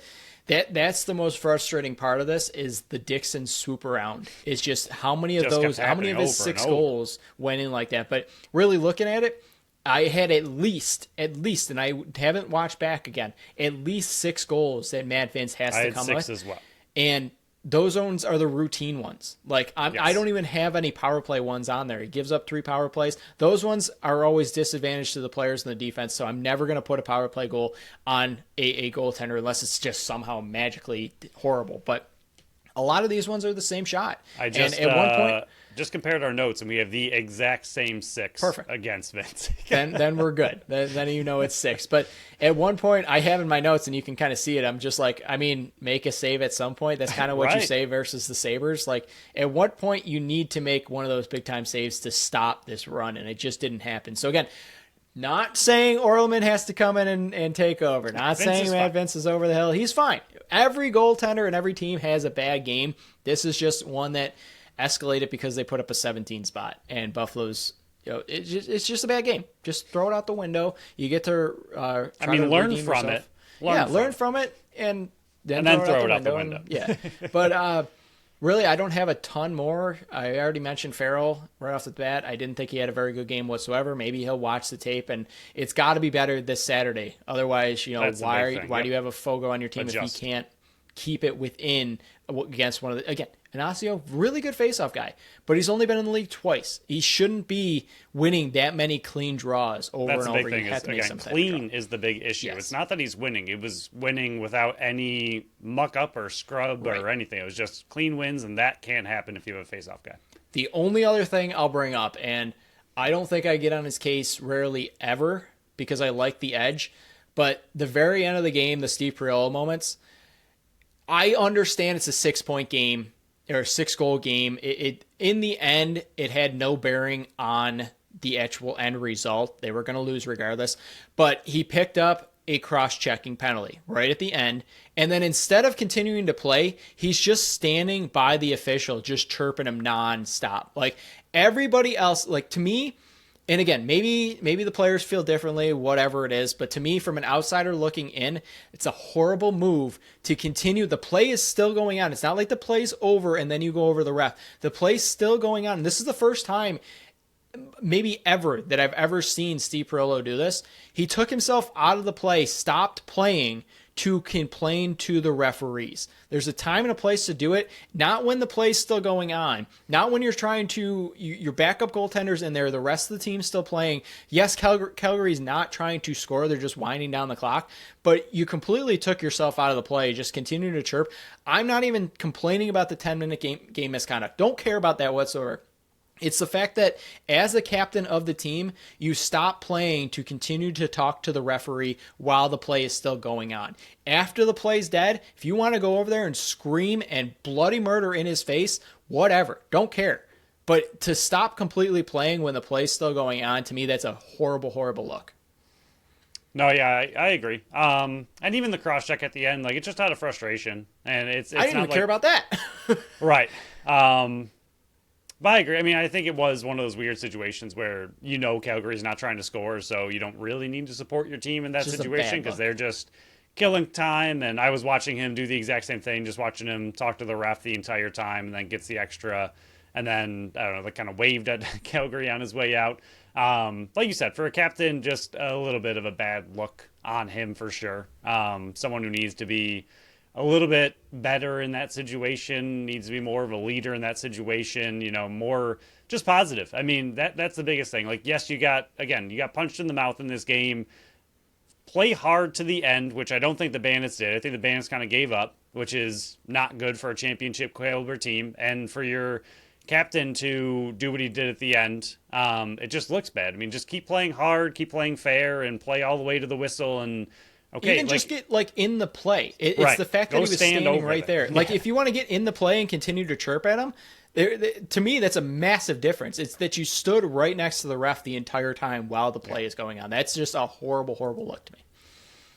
That's the most frustrating part of this is the Dixon swoop around. It's just how many of Just kept how many of his happening over 6 and over. goals went in like that. But really looking at it, I had at least, and I haven't watched back again, at least 6 goals that Matt Vince has I to had come 6 with. as well. And those ones are the routine ones. Like I Yes. don't even have any power play ones on there. He gives up 3 power plays. Those ones are always disadvantaged to the players in the defense. So I'm never going to put a power play goal on a goaltender unless it's just somehow magically horrible. But a lot of these ones are the same shot. I just and at one point, just compared our notes, and we have the exact same 6 Perfect. against Vince. then we're good. Then you know it's 6. But at one point, I have in my notes, and you can kind of see it. I'm just like, I mean, make a save at some point. That's kind of what you Right. say versus the Sabres. Like, at what point you need to make one of those big time saves to stop this run, and it just didn't happen. So again, not saying Orleman has to come in and take over. Not Vince saying is Matt fine. Vince is over the hill. He's fine. Every goaltender and every team has a bad game. This is just one that escalated because they put up a 17 spot, and Buffalo's, it's just a bad game. Just throw it out the window. You get to learn redeem from yourself. it. Learn From it, and then throw it out the window. Yeah, but really, I don't have a ton more. I already mentioned Farrell right off the bat. I didn't think he had a very good game whatsoever. Maybe he'll watch the tape, and it's got to be better this Saturday. Otherwise, That's the why big thing. do you have a Fogo on your team Adjust. if you can't keep it within against one of the, again, Ignacio, really good faceoff guy, but he's only been in the league twice. He shouldn't be winning that many clean draws over That's and the over. big thing. You have Is, to make again, some type of clean draw. is the big issue. Yes. It's not that he's winning. It was winning without any muck up or scrub or Right. anything. It was just clean wins, and that can't happen if you have a face-off guy. The only other thing I'll bring up, and I don't think I get on his case rarely ever because I like the edge, but the very end of the game, the Steve Priolo moments, I understand it's a 6-point game or a 6-goal game. It in the end, it had no bearing on the actual end result. They were going to lose regardless, but he picked up a cross-checking penalty right at the end, and then instead of continuing to play, he's just standing by the official, just chirping him nonstop. Like everybody else, like to me. And again, maybe the players feel differently, whatever it is. But to me, from an outsider looking in, it's a horrible move to continue. The play is still going on. It's not like the play's over and then you go over the ref. The play's still going on. And this is the first time maybe ever that I've ever seen Steve Perillo do this. He took himself out of the play, stopped playing to complain to the referees. There's a time and a place to do it, not when the play's still going on, not when you're trying to, your backup goaltender's in there, the rest of the team's still playing. Yes, Calgary's not trying to score, they're just winding down the clock, but you completely took yourself out of the play, just continue to chirp. I'm not even complaining about the 10-minute game misconduct. Don't care about that whatsoever. It's the fact that as the captain of the team, you stop playing to continue to talk to the referee while the play is still going on. After the play's dead, if you want to go over there and scream and bloody murder in his face, whatever, don't care. But to stop completely playing when the play's still going on, to me, that's a horrible, horrible look. No, yeah, I agree. And even the cross check at the end, like it's just out of frustration, and it's I didn't not even care about that. right. But I agree. I mean, I think it was one of those weird situations where Calgary's not trying to score, so you don't really need to support your team in that Just a situation bad because look. they're just killing time. And I was watching him do the exact same thing, just watching him talk to the ref the entire time, and then gets the extra, and then I don't know, like kind of waved at Calgary on his way out. Like you said, for a captain, just a little bit of a bad look on him for sure. Someone who needs to be a little bit better in that situation, needs to be more of a leader in that situation, more just positive. I mean, that's the biggest thing. Like, yes, you got punched in the mouth in this game. Play hard to the end, which I don't think the Bandits did. I think the Bandits kind of gave up, which is not good for a championship caliber team. And for your captain to do what he did at the end, it just looks bad. I mean, just keep playing hard, keep playing fair, and play all the way to the whistle. And okay, Even just get in the play. It's Right. the fact that Go he was stand standing over right there. there. Like if you want to get in the play and continue to chirp at him, to me that's a massive difference. It's that you stood right next to the ref the entire time while the play is going on. That's just a horrible, horrible look to me.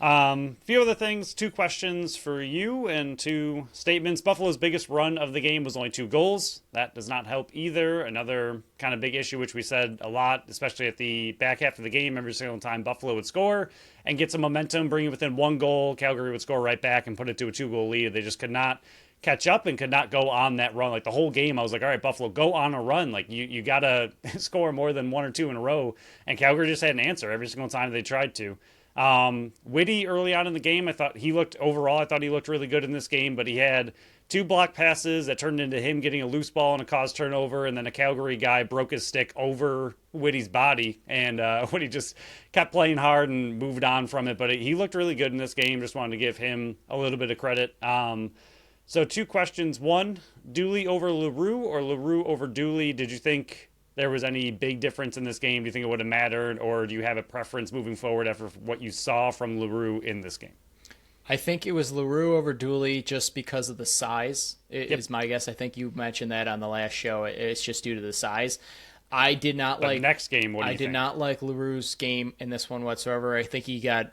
Few other things, 2 questions for you and 2 statements. Buffalo's biggest run of the game was only 2 goals. That does not help either. Another kind of big issue, which we said a lot, especially at the back half of the game, every single time Buffalo would score and get some momentum, bring it within 1 goal. Calgary would score right back and put it to a 2-goal lead. They just could not catch up and could not go on that run. Like the whole game, I was like, all right, Buffalo, go on a run. Like you got to score more than 1 or 2 in a row. And Calgary just had an answer every single time they tried to. Whitty early on in the game, I thought he looked really good in this game, but he had 2 block passes that turned into him getting a loose ball and a caused turnover, and then a Calgary guy broke his stick over Whitty's body, and Whitty just kept playing hard and moved on from it, but he looked really good in this game. Just wanted to give him a little bit of credit. So 2 questions. 1, Dooley over LaRue or LaRue over Dooley? Did you think there was any big difference in this game? Do you think it would have mattered, or do you have a preference moving forward after what you saw from LaRue in this game? I think it was LaRue over Dooley just because of the size, is my guess. I think you mentioned that on the last show. It's just due to the size. I did not like... next game, what do you think? I did not like LaRue's game in this one whatsoever. I think he got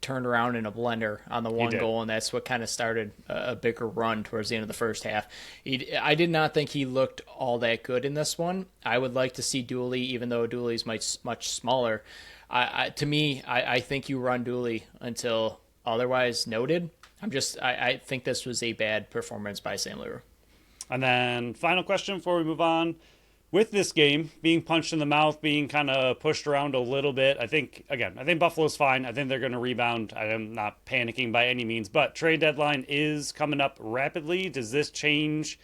turned around in a blender on the 1 goal, and that's what kind of started a bigger run towards the end of the first half. I did not think he looked all that good in this one. I would like to see Dooley, even though Dooley's much smaller. To me, I think you run Dooley until otherwise noted. I think this was a bad performance by St. Louis. And then final question before we move on. With this game being punched in the mouth, being kind of pushed around a little bit, I think Buffalo's fine. I think they're going to rebound. I am not panicking by any means, but trade deadline is coming up rapidly. Does this change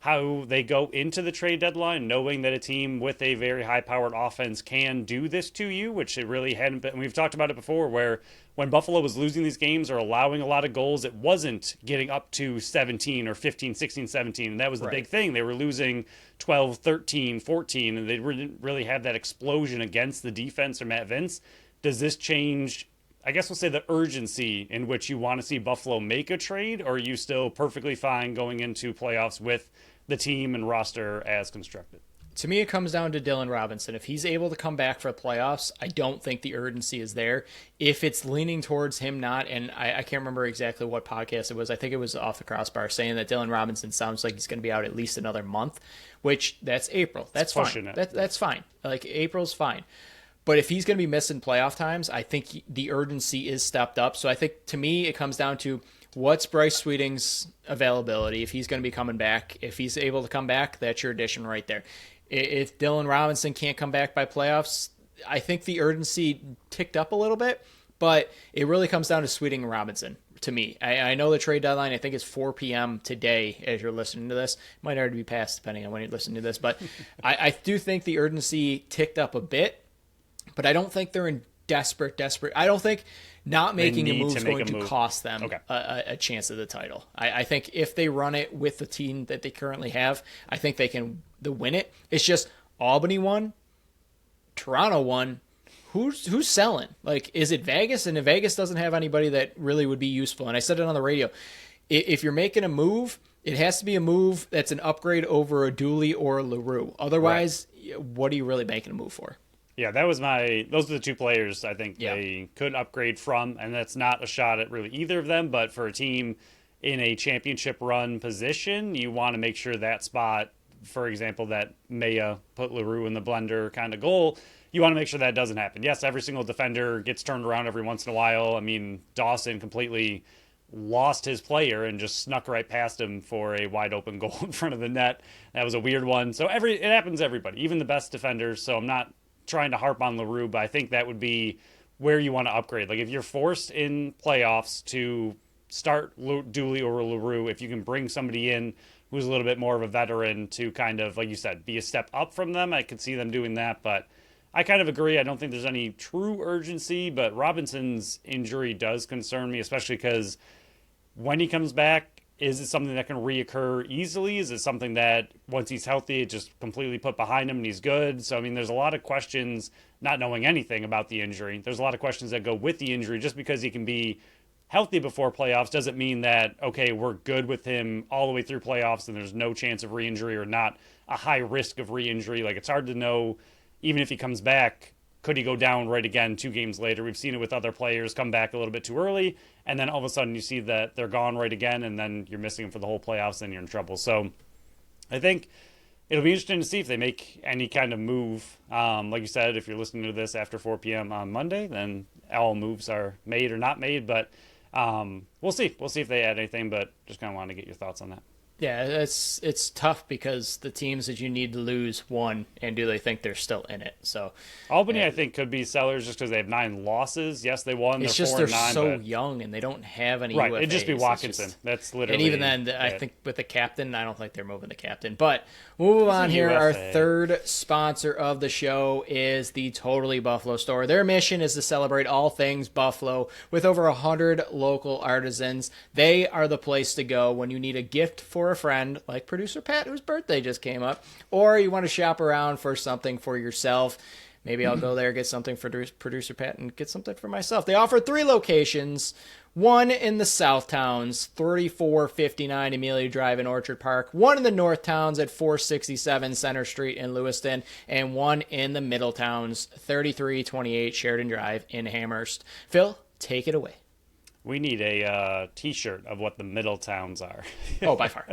how they go into the trade deadline, knowing that a team with a very high-powered offense can do this to you, which it really hadn't been? We've talked about it before, where when Buffalo was losing these games or allowing a lot of goals, it wasn't getting up to 17 or 15, 16, 17, and that was the big thing. They were losing 12, 13, 14, and they didn't really have that explosion against the defense or Matt Vince. Does this change, I guess we'll say, the urgency in which you want to see Buffalo make a trade, or are you still perfectly fine going into playoffs with the team and roster as constructed? To me, it comes down to Dylan Robinson. If he's able to come back for the playoffs, I don't think the urgency is there. If it's leaning towards him not, and I can't remember exactly what podcast it was. I think it was Off the Crossbar saying that Dylan Robinson sounds like he's going to be out at least another month, which that's April. That's fine. That's fine. Like, April's fine. But if he's going to be missing playoff times, I think the urgency is stepped up. So I think, to me, it comes down to what's Bryce Sweeting's availability, if he's going to be coming back. If he's able to come back, that's your addition right there. If Dylan Robinson can't come back by playoffs, I think the urgency ticked up a little bit, but it really comes down to Sweeting and Robinson to me. I know the trade deadline, I think it's 4 p.m. today as you're listening to this. It might already be past depending on when you're listening to this, but I do think the urgency ticked up a bit, but I don't think they're in desperate. I don't think not making a move is going to cost them a chance at the title. I think if they run it with the team that they currently have, I think they can win it. It's just Albany won, Toronto won. Who's selling? Like, is it Vegas? And if Vegas doesn't have anybody that really would be useful, and I said it on the radio, if you're making a move, it has to be a move that's an upgrade over a Dooley or a LaRue. Otherwise, what are you really making a move for? Yeah, those are the 2 players I think they could upgrade from, and that's not a shot at really either of them, but for a team in a championship run position, you want to make sure that spot, for example, that Maya put LaRue in the blender kind of goal, you want to make sure that doesn't happen. Yes, every single defender gets turned around every once in a while. I mean, Dawson completely lost his player and just snuck right past him for a wide open goal in front of the net. That was a weird one. So it happens to everybody, even the best defenders. So I'm not trying to harp on LaRue, but I think that would be where you want to upgrade. Like, if you're forced in playoffs to start Dooley or LaRue, if you can bring somebody in who's a little bit more of a veteran to kind of, like you said, be a step up from them, I could see them doing that. But I kind of agree. I don't think there's any true urgency, but Robinson's injury does concern me, especially because when he comes back, is it something that can reoccur easily? Is it something that once he's healthy, it just completely put behind him and he's good? So, I mean, there's a lot of questions, not knowing anything about the injury. There's a lot of questions that go with the injury. Just because he can be healthy before playoffs doesn't mean that, okay, we're good with him all the way through playoffs and there's no chance of re-injury or not a high risk of re-injury. Like, it's hard to know, even if he comes back, could he go down right again 2 games later? We've seen it with other players come back a little bit too early, and then all of a sudden you see that they're gone right again, and then you're missing them for the whole playoffs, and you're in trouble. So I think it'll be interesting to see if they make any kind of move. Like you said, if you're listening to this after 4 p.m. on Monday, then all moves are made or not made. But we'll see. We'll see if they add anything, but just kind of want to get your thoughts on that. Yeah, it's tough because the teams that you need to lose won, and do they think they're still in it? So Albany, I think, could be sellers just because they have 9 losses. Yes, they won. It's they're just 4 they're and 9, so but young and they don't have any. right. UFAs. It'd just be Watkinson. That's literally. And even then, I think with the captain, I don't think they're moving the captain. But we'll move on here. UFA. Our third sponsor of the show is the Totally Buffalo store. Their mission is to celebrate all things Buffalo with over 100 local artisans. They are the place to go when you need a gift for a friend, like producer Pat, whose birthday just came up, or you want to shop around for something for yourself. Maybe I'll go there, get something for producer Pat, and get something for myself. They offer 3 locations, one in the South Towns, 3459 Amelia Drive in Orchard Park, one in the North Towns at 467 Center Street in Lewiston, and one in the Middle Towns, 3328 Sheridan Drive in Amherst. Phil, take it away. We need a T-shirt of what the Middle Towns are. Oh, by far.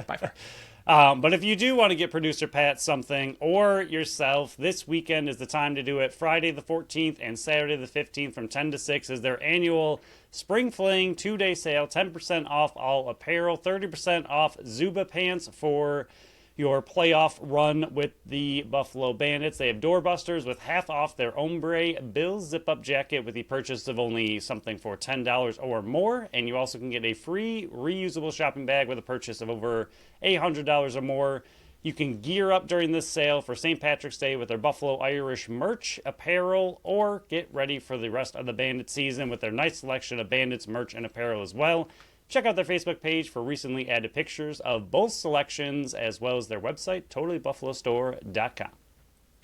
But if you do want to get producer Pat something or yourself, this weekend is the time to do it. Friday the 14th and Saturday the 15th from 10 to 6 is their annual Spring Fling 2-day sale. 10% off all apparel, 30% off Zuba pants for your playoff run with the Buffalo Bandits. They have doorbusters with half off their Ombre Bill zip-up jacket with the purchase of only something for $10 or more. And you also can get a free reusable shopping bag with a purchase of over $800 or more. You can gear up during this sale for St. Patrick's Day with their Buffalo Irish merch, apparel, or get ready for the rest of the Bandit season with their nice selection of Bandits merch and apparel as well. Check out their Facebook page for recently added pictures of both selections, as well as their website, totallybuffalostore.com.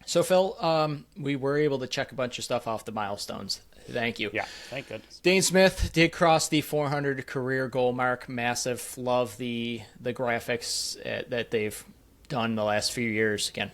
So, Phil, we were able to check a bunch of stuff off the milestones. Thank you. Yeah, thank goodness. Dane Smith did cross the 400 career goal mark. Massive. Love the graphics that they've done the last few years. Again,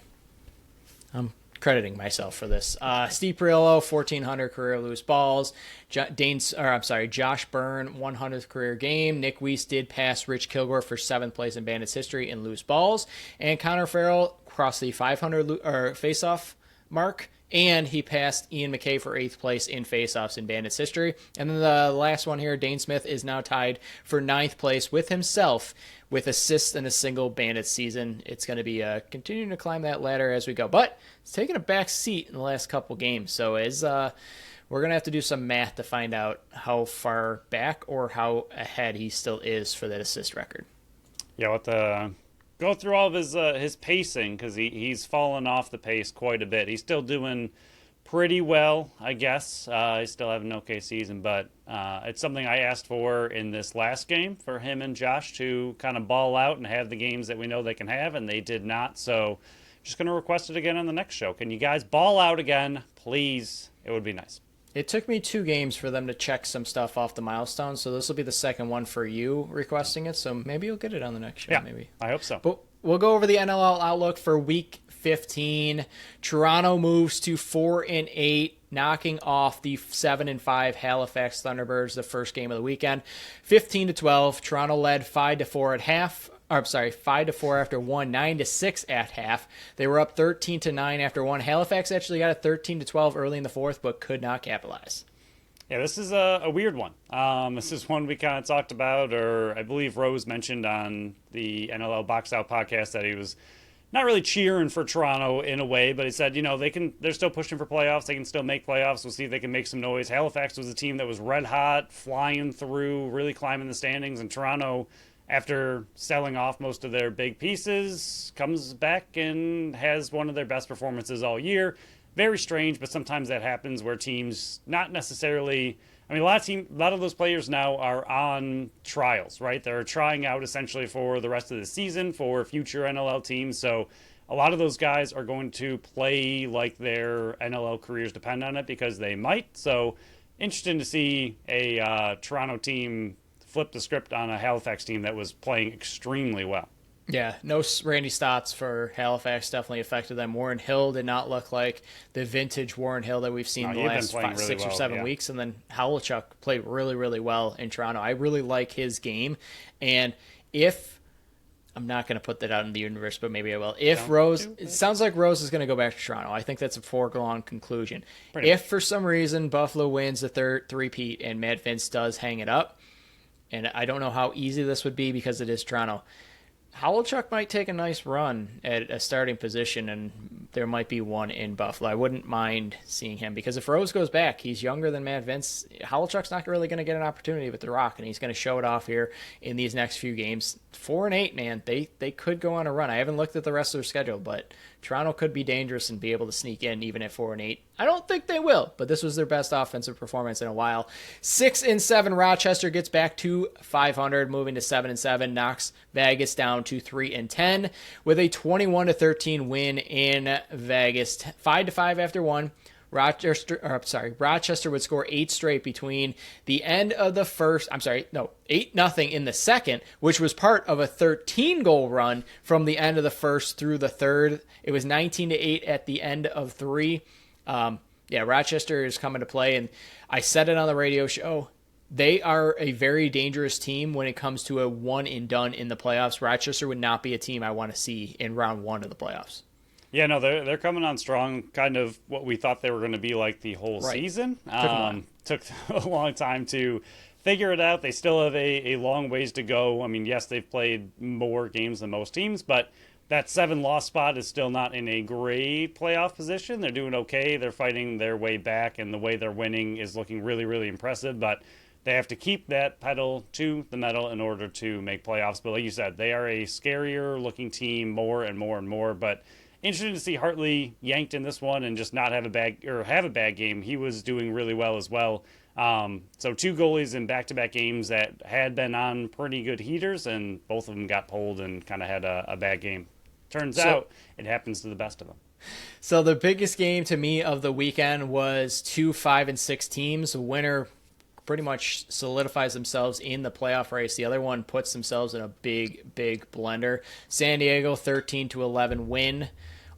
I'm crediting myself for this. Steve Perillo, 1,400 career loose balls. Josh Byrne, 100th career game. Nick Weiss did pass Rich Kilgore for 7th place in Bandits history in loose balls. And Connor Farrell crossed the 500 faceoff mark. And he passed Ian McKay for 8th place in faceoffs in Bandits history. And then the last one here, Dane Smith is now tied for 9th place with himself with assists in a single Bandits season. It's going to be continuing to climb that ladder as we go. But it's taken a back seat in the last couple games. So we're going to have to do some math to find out how far back or how ahead he still is for that assist record. Yeah, we'll have to go through all of his pacing because he's fallen off the pace quite a bit. He's still doing pretty well, I guess. He's still having an okay season, but it's something I asked for in this last game for him and Josh to kind of ball out and have the games that we know they can have, and they did not. So just going to request it again on the next show. Can you guys ball out again, please? It would be nice. It took me 2 games for them to check some stuff off the milestones, so this will be the second one for you requesting it, so maybe you'll get it on the next show. Yeah, maybe. I hope so. But we'll go over the NLL outlook for Week 15. Toronto moves to 4-8, knocking off the 7-5 Halifax Thunderbirds, the first game of the weekend. 15-12, Toronto led 5-4 at half. 5-4 after one, 9-6 at half. They were up 13-9 after one. Halifax actually got a 13-12 early in the fourth, but could not capitalize. Yeah, this is a weird one. This is one we kind of talked about, or I believe Rose mentioned on the NLL Box Out podcast that he was not really cheering for Toronto in a way, but he said, they're still pushing for playoffs. They can still make playoffs. We'll see if they can make some noise. Halifax was a team that was red hot, flying through, really climbing the standings, and Toronto, after selling off most of their big pieces, comes back and has one of their best performances all year. Very strange, but sometimes that happens where teams not necessarily... a lot of those players now are on trials, right? They're trying out essentially for the rest of the season for future NLL teams. So a lot of those guys are going to play like their NLL careers depend on it because they might. So interesting to see a Toronto team flip the script on a Halifax team that was playing extremely well. Yeah, no Randy Stotts for Halifax definitely affected them. Warren Hill did not look like the vintage Warren Hill that we've seen No, the he'd been last playing really 6 or well, 7 yeah. weeks. And then Howlchuk played really, really well in Toronto. I really like his game. And if I'm not going to put that out in the universe, but maybe I will. If Don't Rose, do it it. sounds like Rose is going to go back to Toronto. I think that's a foregone conclusion. Pretty If much. for some reason Buffalo wins the third three-peat and Matt Vince does hang it up, and I don't know how easy this would be because it is Toronto, Howlchuk might take a nice run at a starting position, and there might be one in Buffalo. I wouldn't mind seeing him because if Rose goes back, he's younger than Matt Vince. Howlchuk's not really going to get an opportunity with the Rock, and he's going to show it off here in these next few games. 4-8, man, they could go on a run. I haven't looked at the rest of their schedule, but Toronto could be dangerous and be able to sneak in even at 4-8. I don't think they will, but this was their best offensive performance in a while. 6-7, Rochester gets back to 500, moving to 7-7, knocks Vegas down to 3-10 with a 21-13 win in Vegas. 5-5 after one. Rochester would score 8 straight between the end of the first. 8-0 in the second, which was part of a 13-goal run from the end of the first through the third. It was 19-8 at the end of 3. Rochester is coming to play, and I said it on the radio show. They are a very dangerous team when it comes to a one and done in the playoffs. Rochester would not be a team I want to see in round 1 of the playoffs. Yeah, no, they're coming on strong, kind of what we thought they were going to be like the whole season. Took a long time to figure it out. They still have a long ways to go. I mean, yes, they've played more games than most teams, but that 7-loss spot is still not in a great playoff position. They're doing okay. They're fighting their way back, and the way they're winning is looking really, really impressive, but they have to keep that pedal to the metal in order to make playoffs. But like you said, they are a scarier-looking team more and more and more, but interesting to see Hartley yanked in this one and just not have a bad game. He was doing really well as well. So 2 goalies in back-to-back games that had been on pretty good heaters, and both of them got pulled and kind of had a bad game. Turns out it happens to the best of them. So the biggest game to me of the weekend was 2 5-6 teams. The winner pretty much solidifies themselves in the playoff race. The other one puts themselves in a big, big blender. San Diego 13-11 win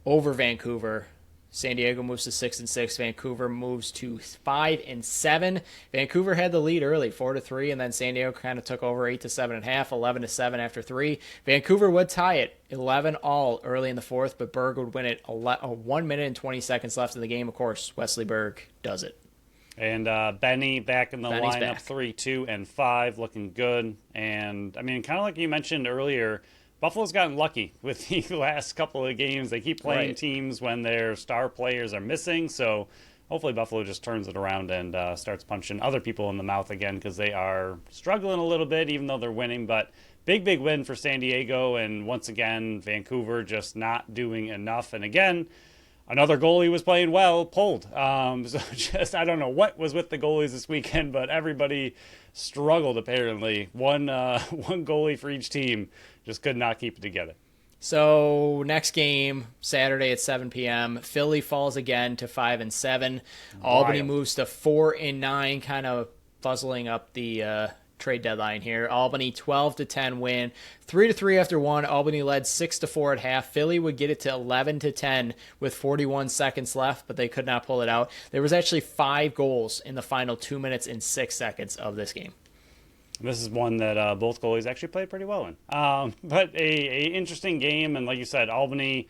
over Vancouver. San Diego moves to 6-6. Vancouver moves to 5-7. Vancouver had the lead early, 4-3, and then San Diego kind of took over 8-7.5, 11-7 after 3. Vancouver would tie it 11-all early in the fourth, but Berg would win it 1 minute and 20 seconds left in the game. Of course, Wesley Berg does it. And Benny back in the Benny's lineup, back. 3-2-5, looking good. And I mean, kind of like you mentioned earlier, Buffalo's gotten lucky with the last couple of games. They keep playing teams when their star players are missing. So hopefully Buffalo just turns it around and starts punching other people in the mouth again, because they are struggling a little bit, even though they're winning. But big, big win for San Diego. And once again, Vancouver just not doing enough. And again, another goalie was playing well, pulled. So just, I don't know what was with the goalies this weekend, but everybody struggled apparently. One goalie for each team just could not keep it together. So next game, Saturday at 7 p.m., Philly falls again to 5-7. Albany moves to 4-9, kind of fuzzling up the trade deadline here. Albany 12-10 win, 3-3 after one. Albany led 6-4 at half. Philly would get it to 11-10 with 41 seconds left, but they could not pull it out. There was actually 5 goals in the final 2 minutes and 6 seconds of this game. This is one that both goalies actually played pretty well in. But a interesting game, and like you said, Albany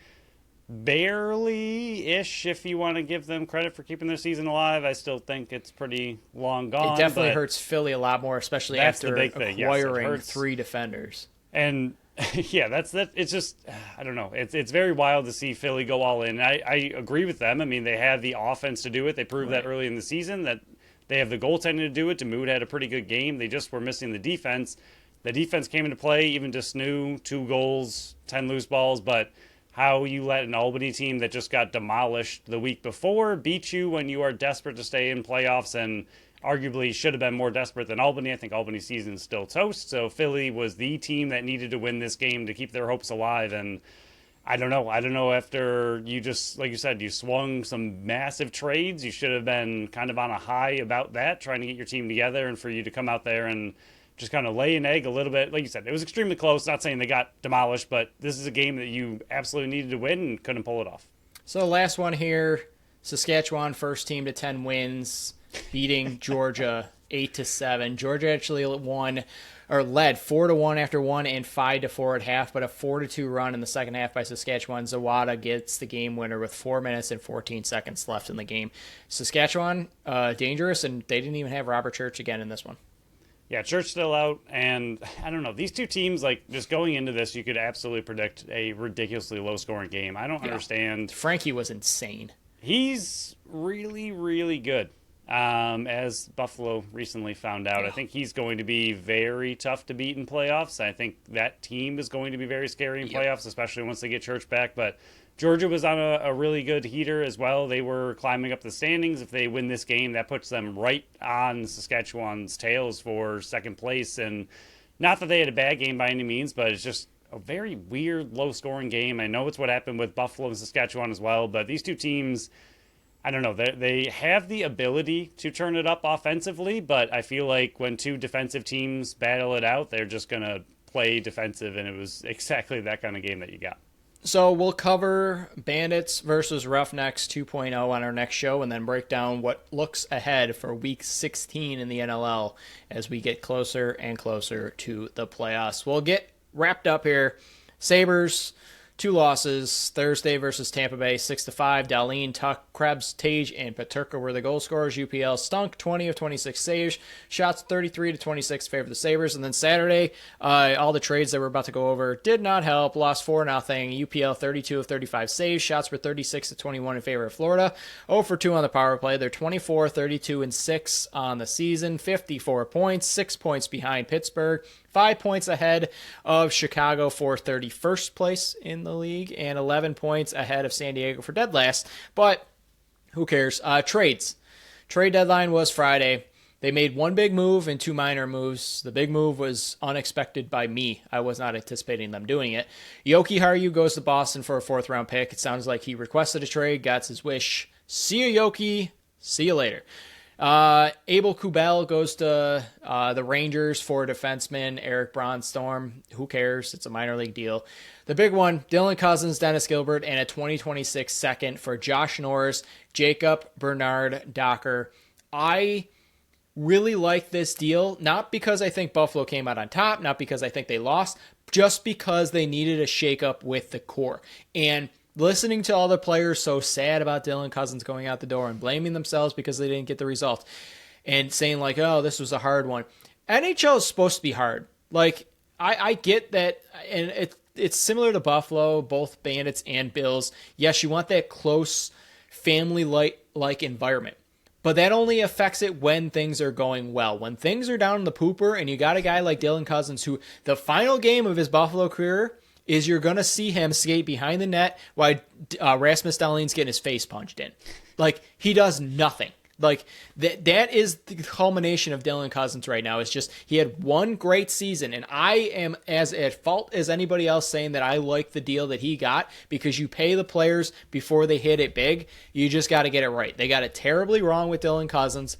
barely-ish, if you want to give them credit for keeping their season alive. I still think it's pretty long gone. It definitely hurts Philly a lot more, especially after acquiring 3 defenders. And yeah, that's that. It's just, I don't know. It's very wild to see Philly go all in. I agree with them. I mean, they have the offense to do it. They proved that early in the season, that they have the goaltending to do it. Demood had a pretty good game. They just were missing the defense. The defense came into play, even Desnu, 2 goals, 10 loose balls. But how you let an Albany team that just got demolished the week before beat you when you are desperate to stay in playoffs, and arguably should have been more desperate than Albany. I think Albany's season is still toast. So Philly was the team that needed to win this game to keep their hopes alive. And I don't know, after you just, like you said, you swung some massive trades, you should have been kind of on a high about that, trying to get your team together, and for you to come out there and just kind of lay an egg a little bit. Like you said, it was extremely close. Not saying they got demolished, but this is a game that you absolutely needed to win and couldn't pull it off. So last one here, Saskatchewan first team to 10 wins, beating Georgia 8-7. Georgia actually led 4-1 after 1 and 5-4 at half, but a 4-2 run in the second half by Saskatchewan. Zawada gets the game winner with 4 minutes and 14 seconds left in the game. Saskatchewan, dangerous, and they didn't even have Robert Church again in this one. Yeah, Church still out, and I don't know. These two teams, like, just going into this, you could absolutely predict a ridiculously low-scoring game. I don't understand. Frankie was insane. He's really, really good, as Buffalo recently found out. I think he's going to be very tough to beat in playoffs. I think that team is going to be very scary in playoffs, especially once they get Church back. But Georgia was on a really good heater as well. They were climbing up the standings. If they win this game, that puts them right on Saskatchewan's tails for second place. And not that they had a bad game by any means, but it's just a very weird, low-scoring game. I know it's what happened with Buffalo and Saskatchewan as well, but these two teams, I don't know, they have the ability to turn it up offensively, but I feel like when two defensive teams battle it out, they're just going to play defensive, and it was exactly that kind of game that you got. So we'll cover Bandits versus Roughnecks 2.0 on our next show and then break down what looks ahead for Week 16 in the NLL as we get closer and closer to the playoffs. We'll get wrapped up here. Sabres, 2 losses. Thursday versus Tampa Bay, 6-5. Dahlin, Tuck, Krebs, Tage, and Peterka were the goal scorers. UPL stunk, 20 of 26 saves. Shots 33-26 favor the Sabres. And then Saturday, all the trades that we're about to go over did not help. Lost 4-0. UPL 32 of 35 saves. Shots were 36-21 in favor of Florida. 0 for 2 on the power play. They're 24, 32, and 6 on the season. 54 points, 6 points behind Pittsburgh. 5 points ahead of Chicago for 31st place in the league, and 11 points ahead of San Diego for dead last. But who cares? Trades. Trade deadline was Friday. They made one big move and 2 minor moves. The big move was unexpected by me. I was not anticipating them doing it. Yoki Haru goes to Boston for a 4th-round pick. It sounds like he requested a trade, got his wish. See you, Yoki. See you later. Abel Kubel goes to the Rangers for defenseman Eric Bronstorm. Who cares? It's a minor league deal. The big one, Dylan Cousins, Dennis Gilbert, and a 2026 second for Josh Norris, Jacob Bernard Docker. I really like this deal, not because I think Buffalo came out on top, not because I think they lost, just because they needed a shakeup with the core. And listening to all the players so sad about Dylan Cousins going out the door and blaming themselves because they didn't get the result and saying like, oh, this was a hard one. NHL is supposed to be hard. Like, I get that, and it's similar to Buffalo, both Bandits and Bills. Yes, you want that close family-like environment, but that only affects it when things are going well. When things are down in the pooper and you got a guy like Dylan Cousins who the final game of his Buffalo career is you're going to see him skate behind the net while Rasmus Dahlin's getting his face punched in. Like, he does nothing. Like, that is the culmination of Dylan Cousins right now. It's just he had one great season, and I am as at fault as anybody else saying that I like the deal that he got because you pay the players before they hit it big. You just got to get it right. They got it terribly wrong with Dylan Cousins.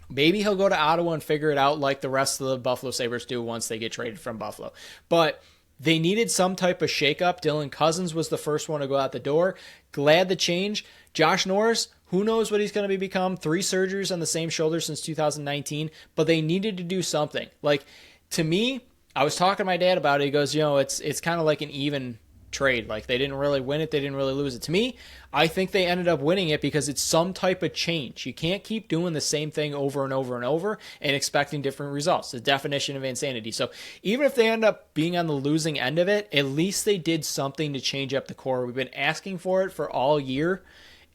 Maybe he'll go to Ottawa and figure it out like the rest of the Buffalo Sabres do once they get traded from Buffalo. But they needed some type of shakeup. Dylan Cousins was the first one to go out the door. Glad the change. Josh Norris, who knows what he's going to become. 3 surgeries on the same shoulder since 2019, but they needed to do something. Like, to me, I was talking to my dad about it. He goes, it's kind of like an even trade. Like, they didn't really win it. They didn't really lose it. To me, I think they ended up winning it because it's some type of change. You can't keep doing the same thing over and over and over and expecting different results. The definition of insanity. So even if they end up being on the losing end of it, at least they did something to change up the core. We've been asking for it for all year,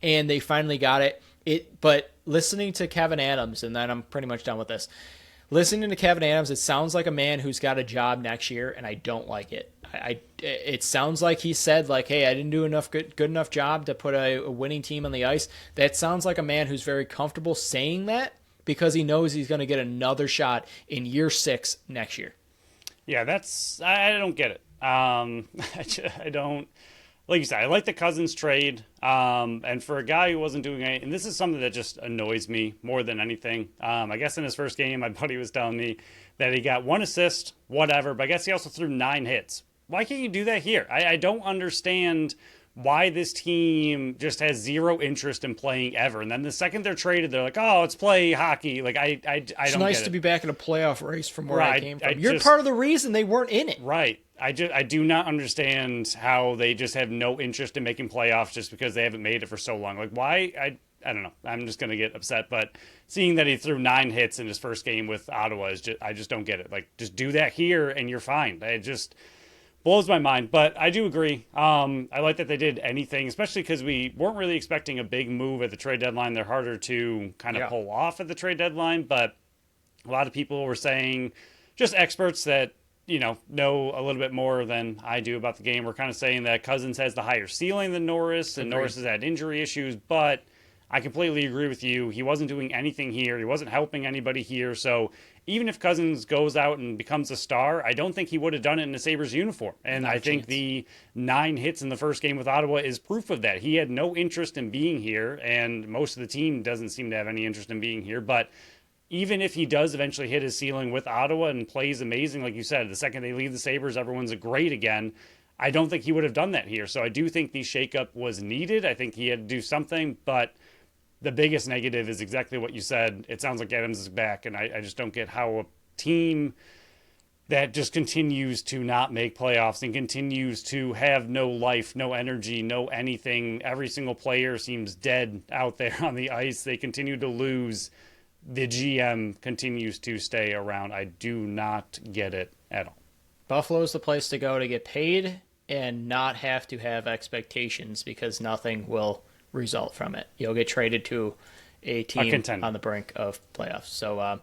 and they finally got it. But listening to Kevin Adams, and then I'm pretty much done with this. Listening to Kevin Adams, it sounds like a man who's got a job next year, and I don't like it. It sounds like he said, like, hey, I didn't do enough good enough job to put a winning team on the ice. That sounds like a man who's very comfortable saying that because he knows he's going to get another shot in year 6 next year. Yeah, I don't get it. I don't. like you said, I like the Cousins trade. And for a guy who wasn't doing anything, and this is something that just annoys me more than anything. I guess in his first game, my buddy was telling me that he got 1 assist, whatever, but I guess he also threw 9 hits. Why can't you do that here? I don't understand why this team just has zero interest in playing ever. And then the second they're traded, they're like, oh, let's play hockey. Like, I don't It's nice to be back in a playoff race from where I came from. You're part of the reason they weren't in it. Right. I do not understand how they just have no interest in making playoffs just because they haven't made it for so long. Like, why? I don't know. I'm just going to get upset. But seeing that he threw 9 hits in his first game with Ottawa, I just don't get it. Like, just do that here and you're fine. It just blows my mind. But I do agree. I like that they did anything, especially because we weren't really expecting a big move at the trade deadline. They're harder to kind of pull off at the trade deadline. But a lot of people were saying, just experts that, know a little bit more than I do about the game. We're kind of saying that Cousins has the higher ceiling than Norris, and Norris has had injury issues, but I completely agree with you. He wasn't doing anything here. He wasn't helping anybody here. So even if Cousins goes out and becomes a star, I don't think he would have done it in a Sabres uniform. And I think the 9 hits in the first game with Ottawa is proof of that. He had no interest in being here, and most of the team doesn't seem to have any interest in being here. But even if he does eventually hit his ceiling with Ottawa and plays amazing, like you said, the second they leave the Sabres, everyone's great again. I don't think he would have done that here. So I do think the shakeup was needed. I think he had to do something, but the biggest negative is exactly what you said. It sounds like Adams is back, and I just don't get how a team that just continues to not make playoffs and continues to have no life, no energy, no anything. Every single player seems dead out there on the ice. They continue to lose. The GM continues to stay around. I do not get it at all. Buffalo's the place to go to get paid and not have to have expectations because nothing will result from it. You'll get traded to a team on the brink of playoffs. So,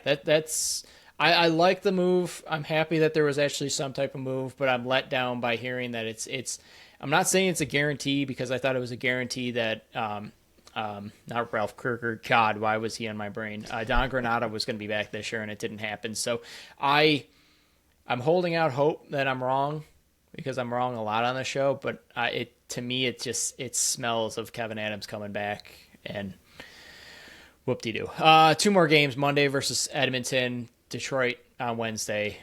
that's I like the move. I'm happy that there was actually some type of move, but I'm let down by hearing that it's. I'm not saying it's a guarantee because I thought it was a guarantee that. Not Ralph Krueger. God, why was he on my brain? Don Granada was going to be back this year, and it didn't happen. So I'm holding out hope that I'm wrong because I'm wrong a lot on the show. But to me, it smells of Kevin Adams coming back, and whoop-de-doo. 2 more games: Monday versus Edmonton, Detroit on Wednesday.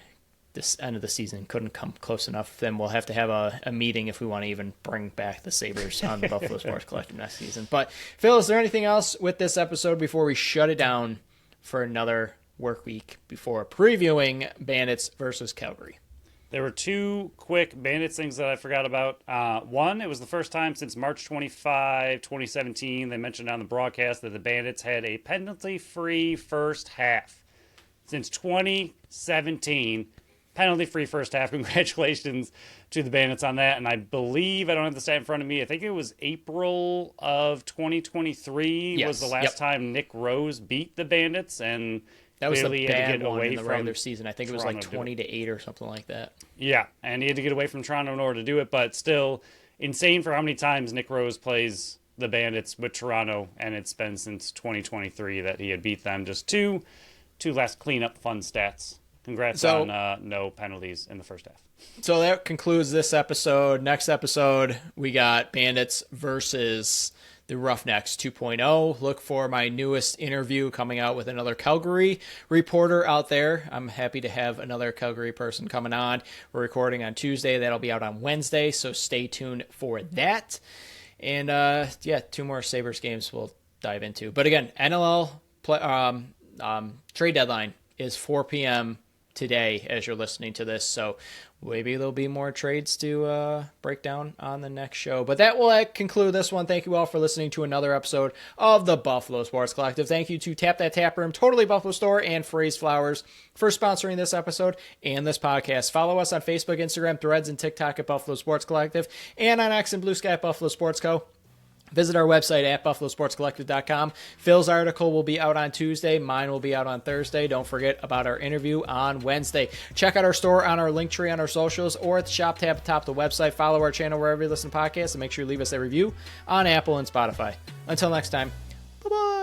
This end of the season couldn't come close enough. Then we'll have to have a meeting if we want to even bring back the Sabres on the Buffalo Sports Collective next season. But Phil, is there anything else with this episode before we shut it down for another work week before previewing Bandits versus Calgary? There were 2 quick Bandits things that I forgot about. One, it was the first time since March 25, 2017, they mentioned on the broadcast that the Bandits had a penalty-free first half. Since 2017, penalty-free first half. Congratulations to the Bandits on that. And I believe, I don't have the stat in front of me, I think it was April of 2023 was the last time Nick Rose beat the Bandits. And that was a bad one in the regular season. I think it was like 20-8 or something like that. Yeah, and he had to get away from Toronto in order to do it. But still, insane for how many times Nick Rose plays the Bandits with Toronto. And it's been since 2023 that he had beat them. Just two last cleanup fun stats. Congrats on no penalties in the first half. So that concludes this episode. Next episode, we got Bandits versus the Roughnecks 2.0. Look for my newest interview coming out with another Calgary reporter out there. I'm happy to have another Calgary person coming on. We're recording on Tuesday. That'll be out on Wednesday, so stay tuned for that. And, 2 more Sabres games we'll dive into. But again, NLL trade deadline is 4 p.m. today as you're listening to this, so maybe there'll be more trades to break down on the next show. But that will conclude this one. Thank you all for listening to another episode of the Buffalo Sports Collective. Thank you to Tap That Tap Room, Totally Buffalo Store, and Phrase Flowers for sponsoring this episode and this podcast. Follow us on Facebook, Instagram, Threads, and TikTok at Buffalo Sports Collective, and on X and Blue Sky at Buffalo Sports Co. Visit our website at buffalosportscollective.com. Phil's article will be out on Tuesday. Mine will be out on Thursday. Don't forget about our interview on Wednesday. Check out our store on our link tree on our socials or at the shop tab at the top of the website. Follow our channel wherever you listen to podcasts, and make sure you leave us a review on Apple and Spotify. Until next time, bye-bye.